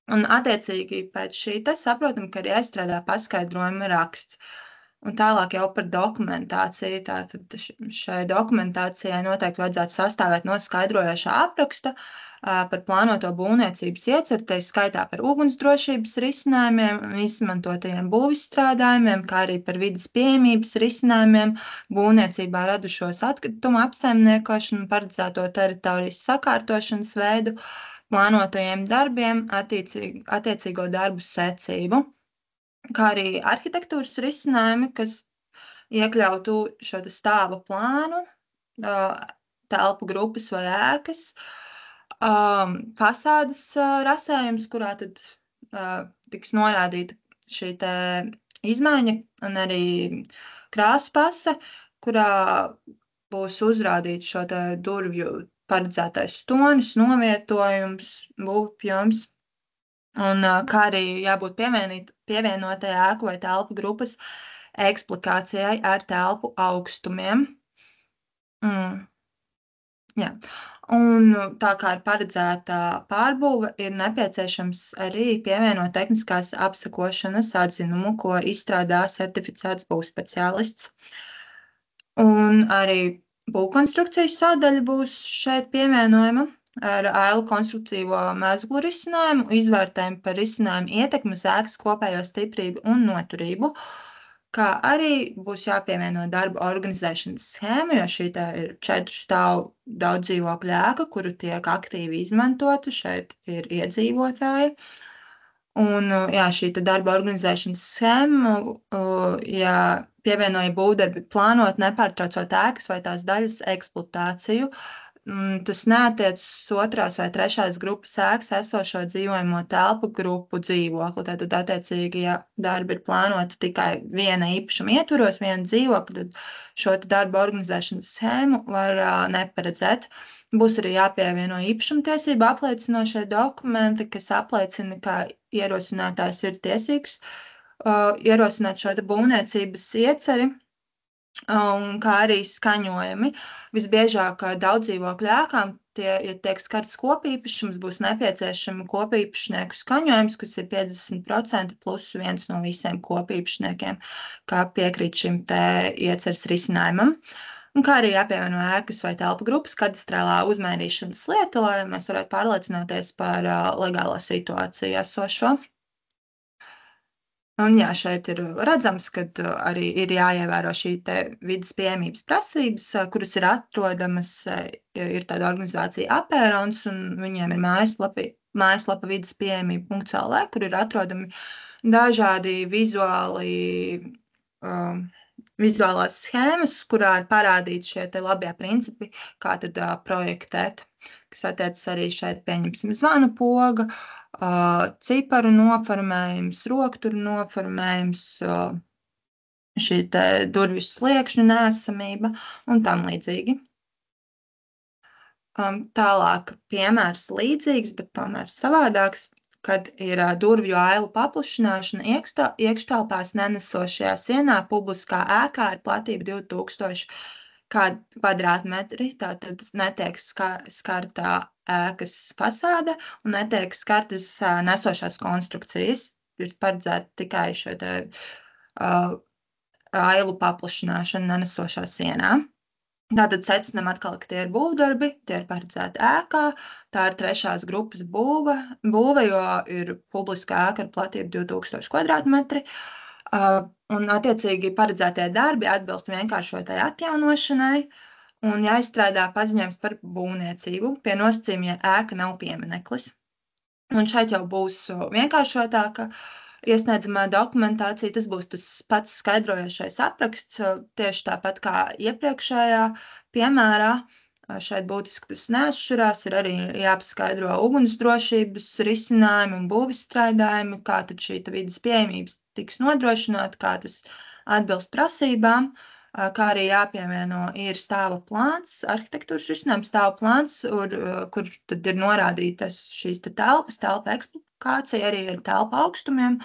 S2: Un attiecīgi pēc šī te saprotam, ka ir jāizstrādā paskaidrojuma raksts. Un tālāk jau par dokumentāciju. Tātad šai dokumentācijai noteikti vajadzētu sastāvēt no skaidrojošā apraksta par plānoto būvniecības ieceru, tā skaitā par ugunsdrošības risinājumiem un izmantotajiem būvizstrādājumiem, kā arī par vides pieejamības risinājumiem, būvniecībā radušos atkritumu apsaimniekošanu, paredzēto teritorijas sakārtošanas veidu, plānotajiem darbiem, attiecīgo darbu secību, kā arī arhitektūras risinājumi, kas iekļautu šo stāva plānu, telpu grupas vai ēkas, fasādes rasējums, kurā tad tiks norādīta šī te izmaiņa, un arī krāsu pase, kurā būs uzrādīts šo te durvju paredzētais tonis, novietojums, būvapjoms. Un kā arī jābūt pievienotai ēku vai telpu grupas eksplikācijai ar telpu augstumiem. Jā. Un tā kā ir paredzēta pārbūve, ir nepieciešams arī pievienot tehniskās apsekošanas atzinumu, ko izstrādā certificēts būvspeciālists. Un arī būvkonstrukcijas sadaļa būs šeit pievienojama ar ailu konstruktīvo mezglu risinājumu, izvērtējumu par risinājumu ietekmi uz ēkas kopējo stiprību un noturību, kā arī būs jāpievieno darba organizēšanas schēma, jo šī ir 4 stāvu daudz dzīvokļu ēka, kuru tiek aktīvi izmantota, šeit ir iedzīvotāji. Un jā, šī darba organizēšanas schēma, pievienoja būvdarbi plānot nepārtraucot ēkas vai tās daļas eksploatāciju. Tas neatiecas uz 2. vai 3. grupas ēkas esošo dzīvojamo telpu grupu dzīvokli. Tātad, attiecīgi, ja darbi ir plānoti tikai viena īpašuma ietvaros, viena dzīvokļa, tad šo darba organizēšanas schēmu var neparedzēt. Būs arī jāpievieno īpašumtiesību apliecinošie dokumenti, kas apliecina, ka ierosinātājs ir tiesīgs ierosināt šo būvniecības ieceri, un kā arī skaņojumi. Visbiežāk daudzdzīvokļu ēkām, ja tiek skarts kopīpašums, būs nepieciešama kopīpašnieku skaņojums, kas ir 50% plus viens no visiem kopīpašniekiem, kā piekrīt šim te ieceres risinājumam. Un kā arī jāpievieno ēkas vai telpu grupas kadastrālā uzmērīšanas lieta, lai mēs varētu pārliecināties par legālo situāciju esošo. Un jā, šeit ir redzams, ka arī ir jāievēro šī te vides pieejamības prasības, kuras ir atrodamas, ir tāda organizācija Apērons, un viņiem ir mājaslapa vides pieejamība.lv, kur ir atrodami dažādi vizuālās schēmas, kurā ir parādīti šie te labie principi, kā tad projektēt, kas attiecas arī šeit, pieņemsim, zvanu poga, ciparu noformējums, rokturu noformējums, šī te durvju sliekšņu neesamība un tam līdzīgi. Tālāk piemērs līdzīgs, bet tomēr savādāks, kad ir durvju ailu paplašināšana iekštelpās nenesošajā sienā publiskā ēkā ar platību 2000 kvadrātmetri, tātad netiek skartā ēkas fasāde un netiek skartas nesošās konstrukcijas. Ir paredzēta tikai šo te ailu paplašināšana nenesošā sienā. Tātad secinām atkal, ka tie ir būvdarbi, tie ir paredzēti ēkā, tā ir trešās grupas būve, jo ir publiska ēka ar platību 2000 kvadrātmetri, un attiecīgi paredzētie darbi atbilst vienkāršotai atjaunošanai un jāizstrādā paziņojums par būvniecību pie nosacījuma, ja ēka nav piemineklis. Un šeit jau būs vienkāršotāka iesniedzamā dokumentācija, tas būs tas pats skaidrojošais apraksts, tieši tāpat kā iepriekšējā piemērā. Šeit būtiski tas neatšķirās, ir arī jāpaskaidro ugunsdrošības risinājumi un būvizstrādājumi, kā tad šī vides pieejamības tiks nodrošināta, kā tas atbilst prasībām, kā arī jāpievieno ir stāva plāns, arhitektūras risinājums stāva plāns, kur tad ir norādītas šīs telpas, telpa eksplikācija, arī ar telpa augstumiem,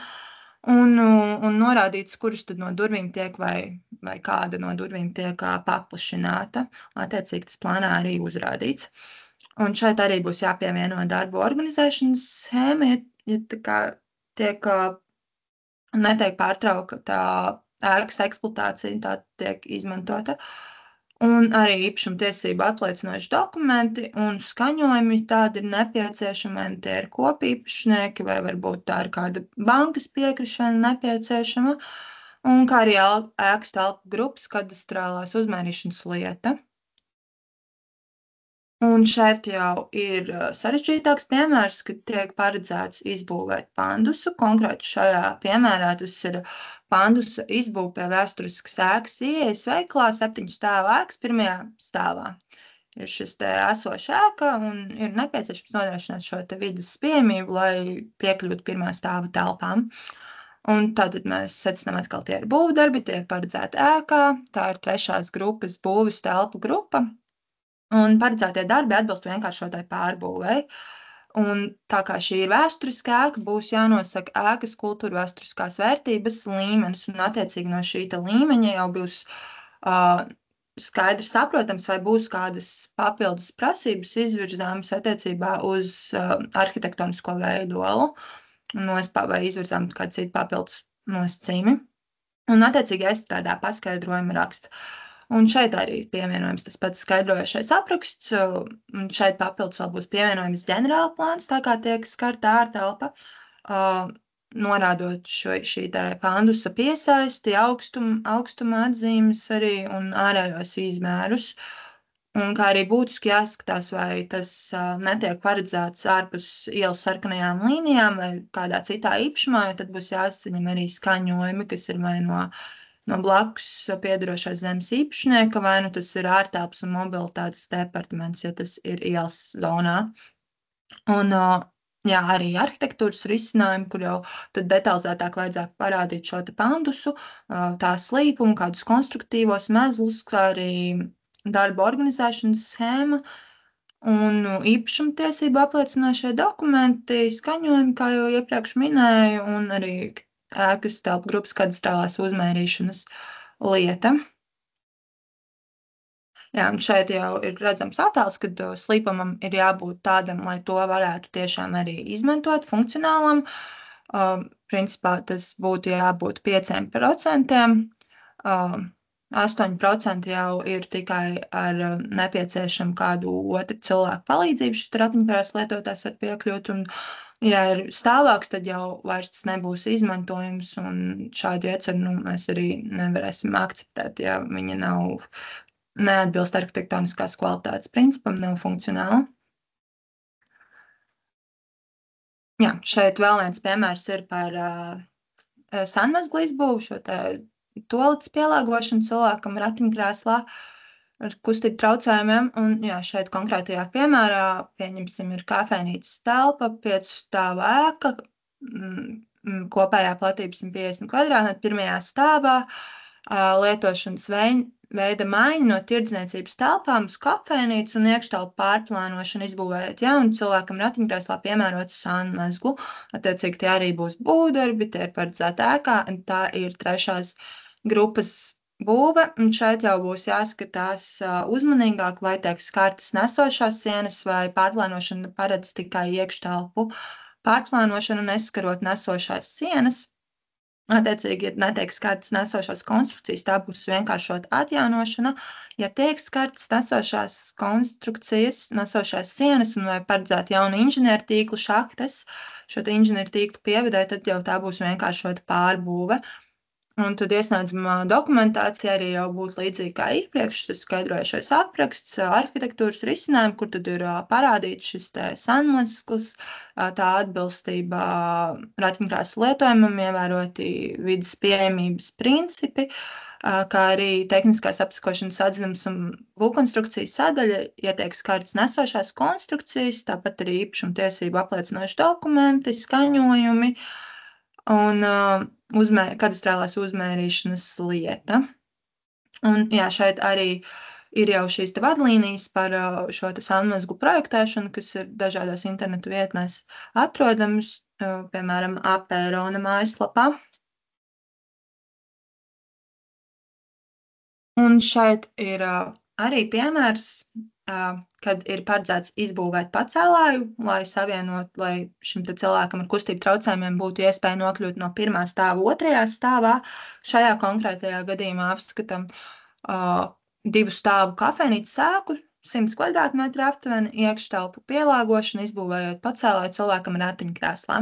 S2: un norādīts, kuras tad no durvīm tiek vai kāda no durvīm tiek paplašināta. Attiecīgi tas plānā arī uzrādīts. Un šeit arī būs jāpievieno darbu organizēšanas schēma, ja tā kā netiek pārtraukta ēkas eksploatācija, tā tiek izmantota. Un arī īpašumtiesību apliecinoši dokumenti un skaņojumi tādi ir nepieciešami, tie ir kopīpašnieki, vai varbūt tā ir kāda bankas piekrišana nepieciešama, un kā arī ēkas telpu grupas kadastrālās uzmērīšanas lieta. Un šeit jau ir sarežģītāks piemērs, kad tiek paredzēts izbūvēt pandusu. Konkrēti šajā piemērā tas ir pandusa izbūve pie vēsturiskas ēkas ieejas veikalā, 7 stāvu ēkas pirmajā stāvā. Ir šis te esoša ēka un ir nepieciešams nodrošināt šo te vides pieejamību, lai piekļūtu pirmā stāva telpām. Un tātad mēs secinām atkal, tie ir būvdarbi, tie ir paredzēti ēkā, tā ir trešās grupas būves telpu grupa. Un paredzētie darbi atbilst vienkāršotai pārbūvei. Un tā kā šī ir vēsturiskā ēka, būs jānosaka ēkas kultūra vēsturiskās vērtības līmenis, un attiecīgi no šī līmeņa jau būs skaidrs saprotams, vai būs kādas papildus prasības izvirzāmas attiecībā uz arhitektonisko veidolu, vai izvirzām kādi citi papildus nosacījumi. Un attiecīgi aizstrādā paskaidrojuma raksts. Un šeit arī pievienojams tas pats skaidrojošais apraksts, un šeit papildus vēl būs pievienojams ģenerāla plāns, tā kā tiek skarta ārtelpa, norādot šī te pandusa piesaisti, augstuma atzīmes arī un ārējos izmērus. Un kā arī būtiski jāskatās, vai tas netiek paredzēts ārpus ielas sarkanajām līnijām vai kādā citā īpašumā, jo tad būs jāsaņem arī skaņojumi, kas ir vai no blakus piederošās zemes īpašnieka, vai nu tas ir ārtelpas un mobilitātes departaments, ja tas ir ielas zonā. Un jā, arī arhitektūras risinājumi, kur jau tad detalizētāk vajadzētu parādīt šo te pandusu, tā slīpumu, kādus konstruktīvos mezlus, kā arī darba organizēšanas schēma, Un īpašumtiesību apliecinošie dokumenti, skaņojumi, kā jau iepriekš minēju, un arī ēkas telpu grupas kadastrālās uzmērīšanas lieta. Jā, un šeit jau ir redzams attēls, kad slīpumam ir jābūt tādam, lai to varētu tiešām arī izmantot funkcionālam. Principā tas būtu jābūt 5%. 8% jau ir tikai ar nepieciešamu kādu otru cilvēku palīdzību. Šis ratiņkrēsla lietotājs var piekļūt, un ja ir stāvāks, tad jau vairs tas nebūs izmantojums, un šādu ieceru mēs arī nevarēsim akceptēt, ja viņa neatbilst arhitektoniskās kvalitātes principam, nav funkcionāla. Jā, šeit vēl viens piemērs ir par sanmezglu izbūvu, šo toaletes pielāgošanu cilvēkam ratiņkrēslā ar kustību traucējumiem. Un jā, šeit konkrētajā piemērā, pieņemsim, ir kafejnīcas telpa, 5 stāvu ēka, kopējā platība 150 kvadrātmetri, pirmajā stāvā lietošanas veida maiņa no tirdzniecības telpām uz kafejnīcu un iekštelpu pārplānošanu izbūvējot jaunu cilvēkam ratiņkrēslā piemērotu sanmezglu. Attiecīgi tie arī būs būvdarbi, tie ir paredzēti ēkā, un tā ir 3. grupas būve, un šeit jau būs jāskatās uzmanīgāk, vai tiek skartas nesošās sienas, vai pārplānošana paredz tikai iekštelpu pārplānošanu, neskarot nesošās sienas. Attiecīgi, ja netiek skartas nesošās konstrukcijas, tā būs vienkāršot atjaunošana. Ja tiek skartas nesošās konstrukcijas, nesošās sienas un vai paredzēt jaunu inženieru tīklu šaktes, šo inženieru tīklu pievedē, tad jau tā būs vienkāršot pārbūve. Un tad iesniedzamā dokumentācija arī jau būtu līdzīga kā iepriekš, tas skaidrojušais apraksts, arhitektūras risinājumi, kur tad ir parādīts šis sanmezgls, tā atbilstība ratiņkrēslu lietojumam, ievēroti vides pieejamības principi, kā arī tehniskās apsakošanas atzinums un būvkonstrukcijas sadaļa, ja tiek skartas nesošās konstrukcijas, tāpat arī īpašumtiesību apliecinoši dokumenti, skaņojumi un kadastrālās uzmērīšanas lieta. Un jā, šeit arī ir jau šīs vadlīnijas par šo sanmezglu projektēšanu, kas ir dažādās internetu vietnēs atrodamas, piemēram, Apērona mājaslapā. Un šeit ir arī piemērs, kad ir paredzēts izbūvēt pacēlāju, lai savienot, lai šim cilvēkam ar kustību traucējumiem būtu iespēja nokļūt no 1. stāva 2. stāvā. Šajā konkrētajā gadījumā apskatam 2 stāvu kafejnīcas ēku, 100 kvadrātmetru aptuveni, iekštelpu pielāgošanu, izbūvējot pacēlāju cilvēkam ar ratiņkrēslā.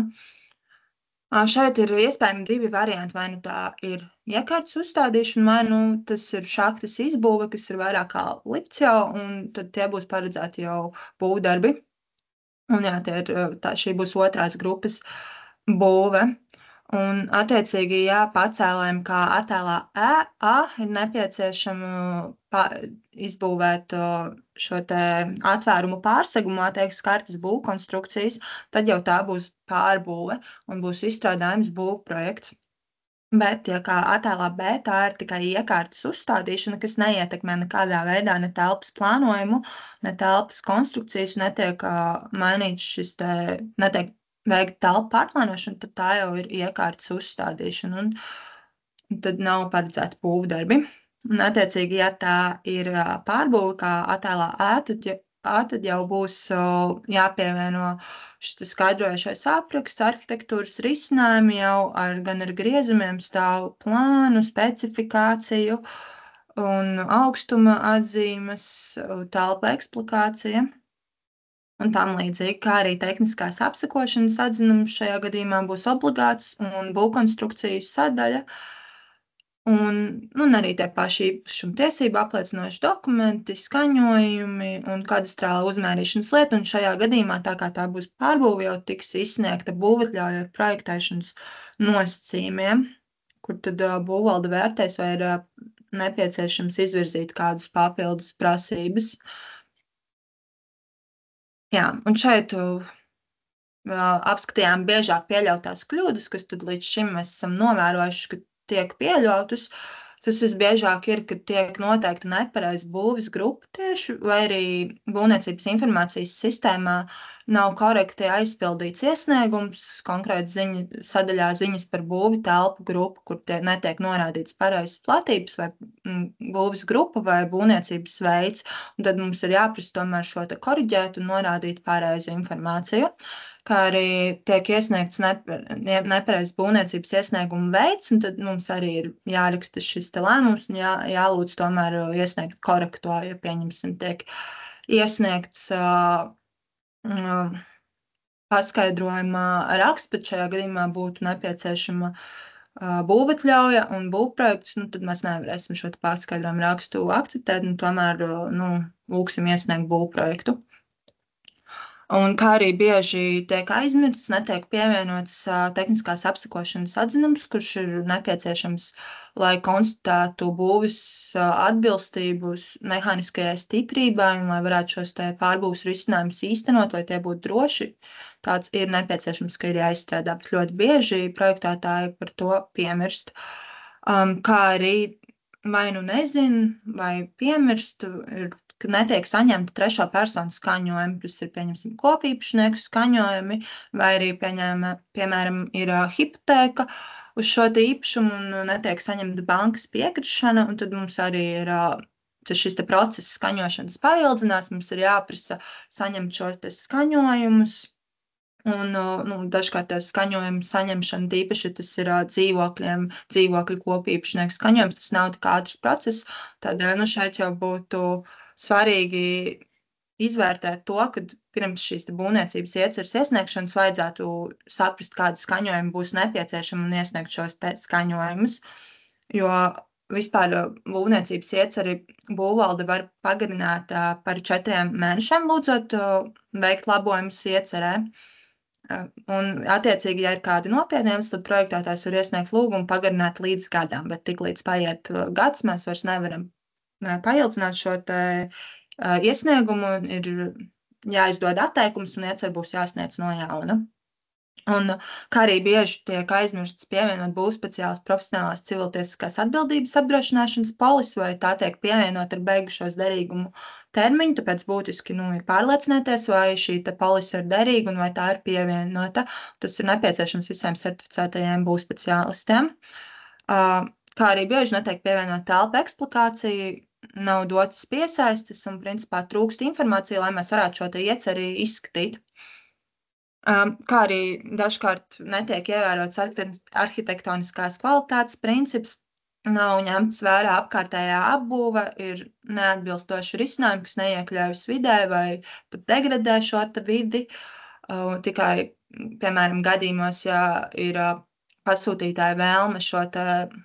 S2: Šeit ir iespējami 2 varianti, vai tā ir iekārtas uzstādīšana, vai tas ir šaktes izbūve, kas ir vairāk kā lifts jau, un tad tie būs paredzēti jau būvdarbi. Un jā, šī būs 2. grupas būve. Un attiecīgi, jā, pacēlājiem kā attēlā A ir nepieciešama izbūvēt šo atvērumu pārsegumā, tiek skartas būvkonstrukcijas, tad jau tā būs pārbūve un būs izstrādājums būvprojekts. Bet, ja kā attēlā B, tā ir tikai iekārtas uzstādīšana, kas neietekmē nekādā veidā ne telpas plānojumu, ne telpas konstrukcijas, netiek mainīts netiek veikta telpu pārplānošana, tad tā jau ir iekārtas uzstādīšana, un tad nav paredzēti būvdarbi. Un, attiecīgi, ja tā ir pārbūve kā attēlā A, tad jau būs jāpievieno šis skaidrojušais apraksts, arhitektūras risinājumi jau gan ar griezumiem, stāvu plānu, specifikāciju un augstuma atzīmes, telpa eksplikācija un tam līdzīgi, kā arī tehniskās apsakošanas atzinums šajā gadījumā būs obligāts un būvkonstrukciju sadaļa. Un arī tie paši īpašumtiesību apliecinoši dokumenti, skaņojumi un kadastrāla uzmērīšanas lieta. Un šajā gadījumā, tā kā tā būs pārbūve, jau tiks izsniegta būvatļauja ar projektēšanas nosacījumiem, kur tad būvvalde vērtēs, vai ir nepieciešams izvirzīt kādus papildus prasības. Jā, un šeit apskatījām biežāk pieļautās kļūdas, kas tad līdz šim mēs esam novērojuši, ka tiek pieļautas. Tas visbiežāk ir, kad tiek noteikta nepareiza būves grupa tieši, vai arī būvniecības informācijas sistēmā nav korekti aizpildīts iesniegums, konkrēti sadaļā ziņas par būvi telpu grupu, kur netiek norādīts pareizas platības vai būves grupa vai būvniecības veids. Un tad mums ir jāprasa tomēr šo te koriģēt un norādīt pareizu informāciju. Kā arī tiek iesniegts nepareizs būvniecības iesnieguma veids, un tad mums arī ir jāraksta šis te lēmums un jālūdz tomēr iesniegt korekto, ja pieņemsim tiek iesniegts paskaidrojuma raksts, bet šajā gadījumā būtu nepieciešama būvatļauja un būvprojekts, tad mēs nevarēsim šo paskaidrojumu rakstu akceptēt, un tomēr lūksim iesniegt būvprojektu. Un kā arī bieži tiek aizmirsts, netiek pievienots tehniskās apsekošanas atzinums, kurš ir nepieciešams, lai konstatētu būves atbilstību mehāniskajai stiprībai un lai varētu šos pārbūves risinājumus īstenot, lai tie būtu droši. Tāds ir nepieciešams, ka ir jāizstrādā, bet ļoti bieži projektētāji par to piemirst. Kā arī vai nu nezin, vai piemirst, ka netiek saņemta trešo personu skaņojumi, kas ir, pieņemsim, kopīpašnieku skaņojumi, vai arī, piemēram, ir hipotēka uz šo te īpašumu un netiek saņemta bankas piekrišana, un tad mums arī ir šis te process skaņošanas paildzinās, mums ir jāprasa saņemt šos te skaņojumus, un dažkārt tās skaņojumu saņemšana, tīpaši tas ir dzīvokļiem, dzīvokļu kopīpašnieku skaņojums, tas nav tik ātrs process, tādēļ šeit jau būtu svarīgi izvērtēt to, ka pirms šīs būvniecības ieceres iesniegšanas vajadzētu saprast, kādi skaņojumi būs nepieciešami un iesniegt šos te skaņojumus, jo vispār būvniecības ieceri būvvalde var pagarināt par 4 mēnešiem, lūdzot veikt labojumus iecerē. Un attiecīgi, ja ir kādi nopietni iemesli, tad projektētājs var iesniegt lūgumu pagarināt līdz gadam, bet tik līdz paiet gads, mēs vairs nevaram paildzināt šo te iesniegumu, ir jāizdod atteikums un ieceri būs jāsniedz no jauna. Un kā arī bieži tiek aizmirsts pievienot būvspeciālistu profesionālās civiltiesiskās atbildības apdrošināšanas polisi, vai tā tiek pievienot ar beigušos derīgumu termiņu, tāpēc būtiski ir pārliecināties, vai šī polise ir derīga un vai tā ir pievienota. Tas ir nepieciešams visiem certificētajiem būvspeciālistiem. Kā arī bieži netiek pievienot telpa eksplikācija, nav dotas piesaistes un principā trūkst informācija, lai mēs varētu šo te ieceri izskatīt. Kā arī dažkārt netiek ievērots arhitektoniskās kvalitātes princips, nav ņemts vērā apkārtējā apbūve, ir neatbilstoši risinājumi, kas neiekļaujas vidē vai pat degradē šo te vidi. Tikai, piemēram, gadījumos, ja ir pasūtītāja vēlme šo te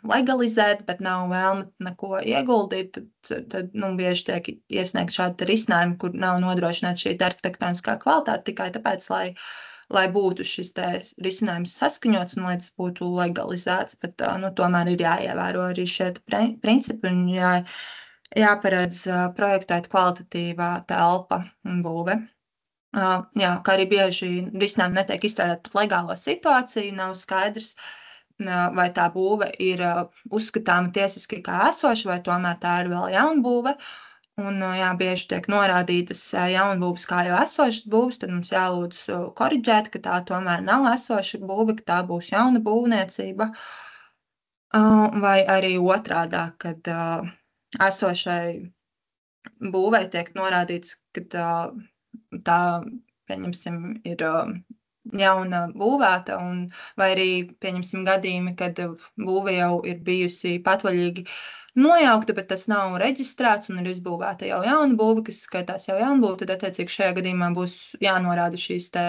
S2: legalizēt, bet nav vēlme neko ieguldīt, tad bieži tiek iesniegt šādi risinājumi, kur nav nodrošināta šī arhitektoniskā kvalitāte tikai tāpēc, lai būtu šis risinājums saskaņots un lai tas būtu legalizēts, bet tomēr ir jāievēro arī šie principi un jāparedz projektēt kvalitatīvā telpa un būve. Kā arī bieži risinājumi netiek izstrādāt pat legālo situāciju, nav skaidrs, vai tā būve ir uzskatāma tiesiski kā esoša, vai tomēr tā ir vēl jaunbūve. Un bieži tiek norādītas jaunbūves kā jau esošas būves, tad mums jālūdz koriģēt, ka tā tomēr nav esoša būve, ka tā būs jauna būvniecība. Vai arī otrādā, kad esošai būvei tiek norādīts, ka tā, pieņemsim, ir jauna būvēta, vai arī, pieņemsim, gadījumi, kad būve jau ir bijusi patvaļīgi nojaukta, bet tas nav reģistrēts un ir izbūvēta jau jauna būve, kas skaitās jau jauna būve, tad attiecīgi šajā gadījumā būs jānorāda šīs te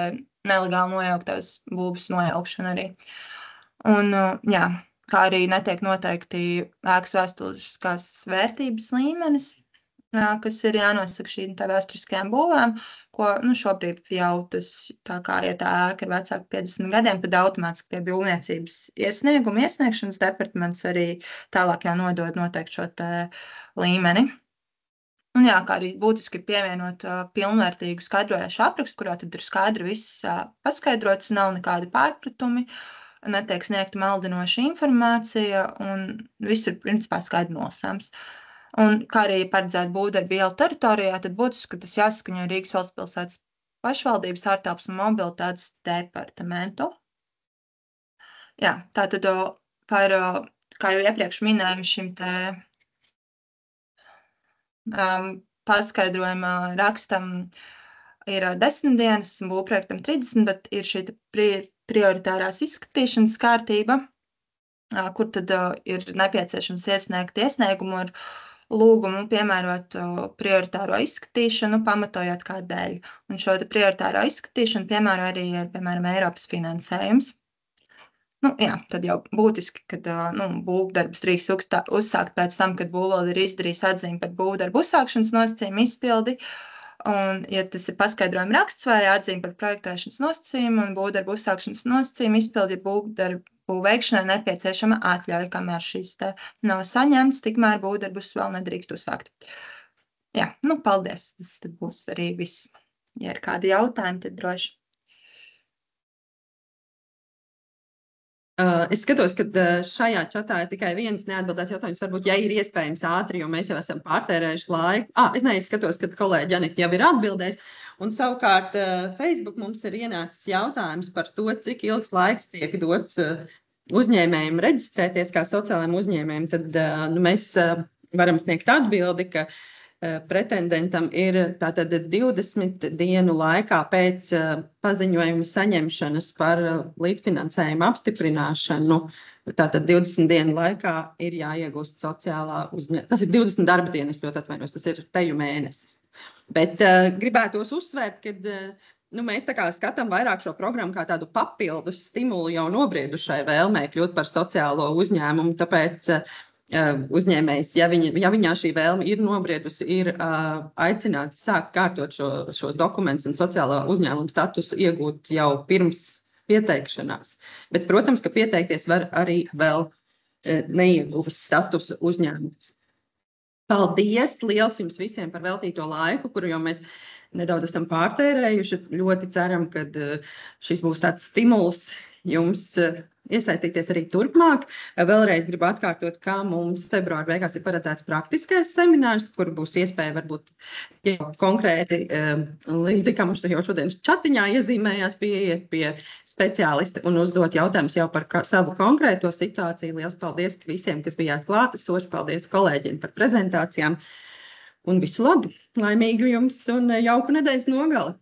S2: nelegāli nojauktās būves nojaukšana arī. Un, kā arī netiek noteikti ēkas vēsturiskās vērtības līmenis, kas ir jānosaka šīm vēsturiskajām būvēm, ko šobrīd jau tas, tā kā, ja tā ēka ir vecāka 50 gadiem, tad automātiski pie būvniecības iesniegšanas departaments arī tālāk jau nodod noteikti šo te līmeni. Un kā arī būtiski ir pievienot pilnvērtīgu skaidrojošu aprakstu, kurā tad ir skaidri viss paskaidrots, nav nekādi pārpratumi. netiek sniegta maldinoša informācija un viss ir principā skaidri nosams. Un kā arī paredzēt būvdarbu ielu teritorijā, tad būtiski, ka tas jāsaskaņo Rīgas valsts pilsētas pašvaldības ārtelpas un mobilitātes departamentu. Jā, tātad par, kā jau iepriekš minēju, šim te paskaidrojuma rakstam ir 10 dienas, būvprojektam 30, bet ir šī prioritārās izskatīšanas kārtība, kur tad ir nepieciešams iesniegt iesniegumu ar lūgumu piemērot prioritāro izskatīšanu, pamatojot kādēļ. Un šo prioritāro izskatīšanu piemēro arī, piemēram, Eiropas finansējums. Jā, tad jau būtiski, kad būvdarbus drīkst uzsākt pēc tam, kad būvvalde ir izdarījis atzīmi par būvdarbu uzsākšanas nosacījumu izpildi. Un, ja tas ir paskaidrojuma raksts vai atzīme par projektēšanas nosacījumu un būvdarbu uzsākšanas nosacījumu izpildi, būvdarbu veikšanai nepieciešama atļauja, kamēr šīs te nav saņemts, tikmēr būvdarbus vēl nedrīkst uzsākt. Jā, paldies. Tas tad būs arī viss. Ja ir kādi jautājumi, tad droši.
S1: Es skatos, ka šajā čatā ir tikai viens neatbildēts jautājums. Varbūt, ja ir iespējams ātri, jo mēs jau esam pārtērējuši laiku. Es skatos, ka kolēģi Janita jau ir atbildējis. Un savukārt Facebook mums ir ienācis jautājums par to, cik ilgs laiks tiek dots uzņēmējiem reģistrēties kā sociālajiem uzņēmējiem. Tad mēs varam sniegt atbildi, ka pretendentam ir tātad 20 dienu laikā pēc paziņojuma saņemšanas par līdzfinansējumu apstiprināšanu. Tātad 20 dienu laikā ir jāiegūst sociālā uzņēmuma. Tas ir 20 darba dienas, ļoti atvainojos, tas ir teju mēnesis. Bet gribētos uzsvērt, ka mēs tā kā skatām vairāk šo programmu kā tādu papildus stimulu jau nobriedušai vēlmei kļūt par sociālo uzņēmumu, tāpēc uzņēmējs, ja viņā šī vēlme ir nobriedusi, ir aicināts sākt kārtot šo dokumentus un sociālo uzņēmumu statusu iegūt jau pirms pieteikšanās. Bet, protams, ka pieteikties var arī vēl neieguvis statusu uzņēmums. Paldies! Liels jums visiem par veltīto laiku, kuru jau mēs nedaudz esam pārtērējuši. Ļoti ceram, ka šis būs tāds stimuls jums iesaistīties arī turpmāk. Vēlreiz gribu atkārtot, kā mums februāra beigās ir paredzēts praktiskais seminārs, kur būs iespēja varbūt jau konkrēti, līdzi kā mums jau šodien čatiņā iezīmējās, pieiet pie speciālista un uzdot jautājumus jau par savu konkrēto situāciju. Liels paldies visiem, kas bijāt klātesoši. Paldies kolēģiem par prezentācijām. Un visu labu, laimīgu jums un jauku nedēļas nogali!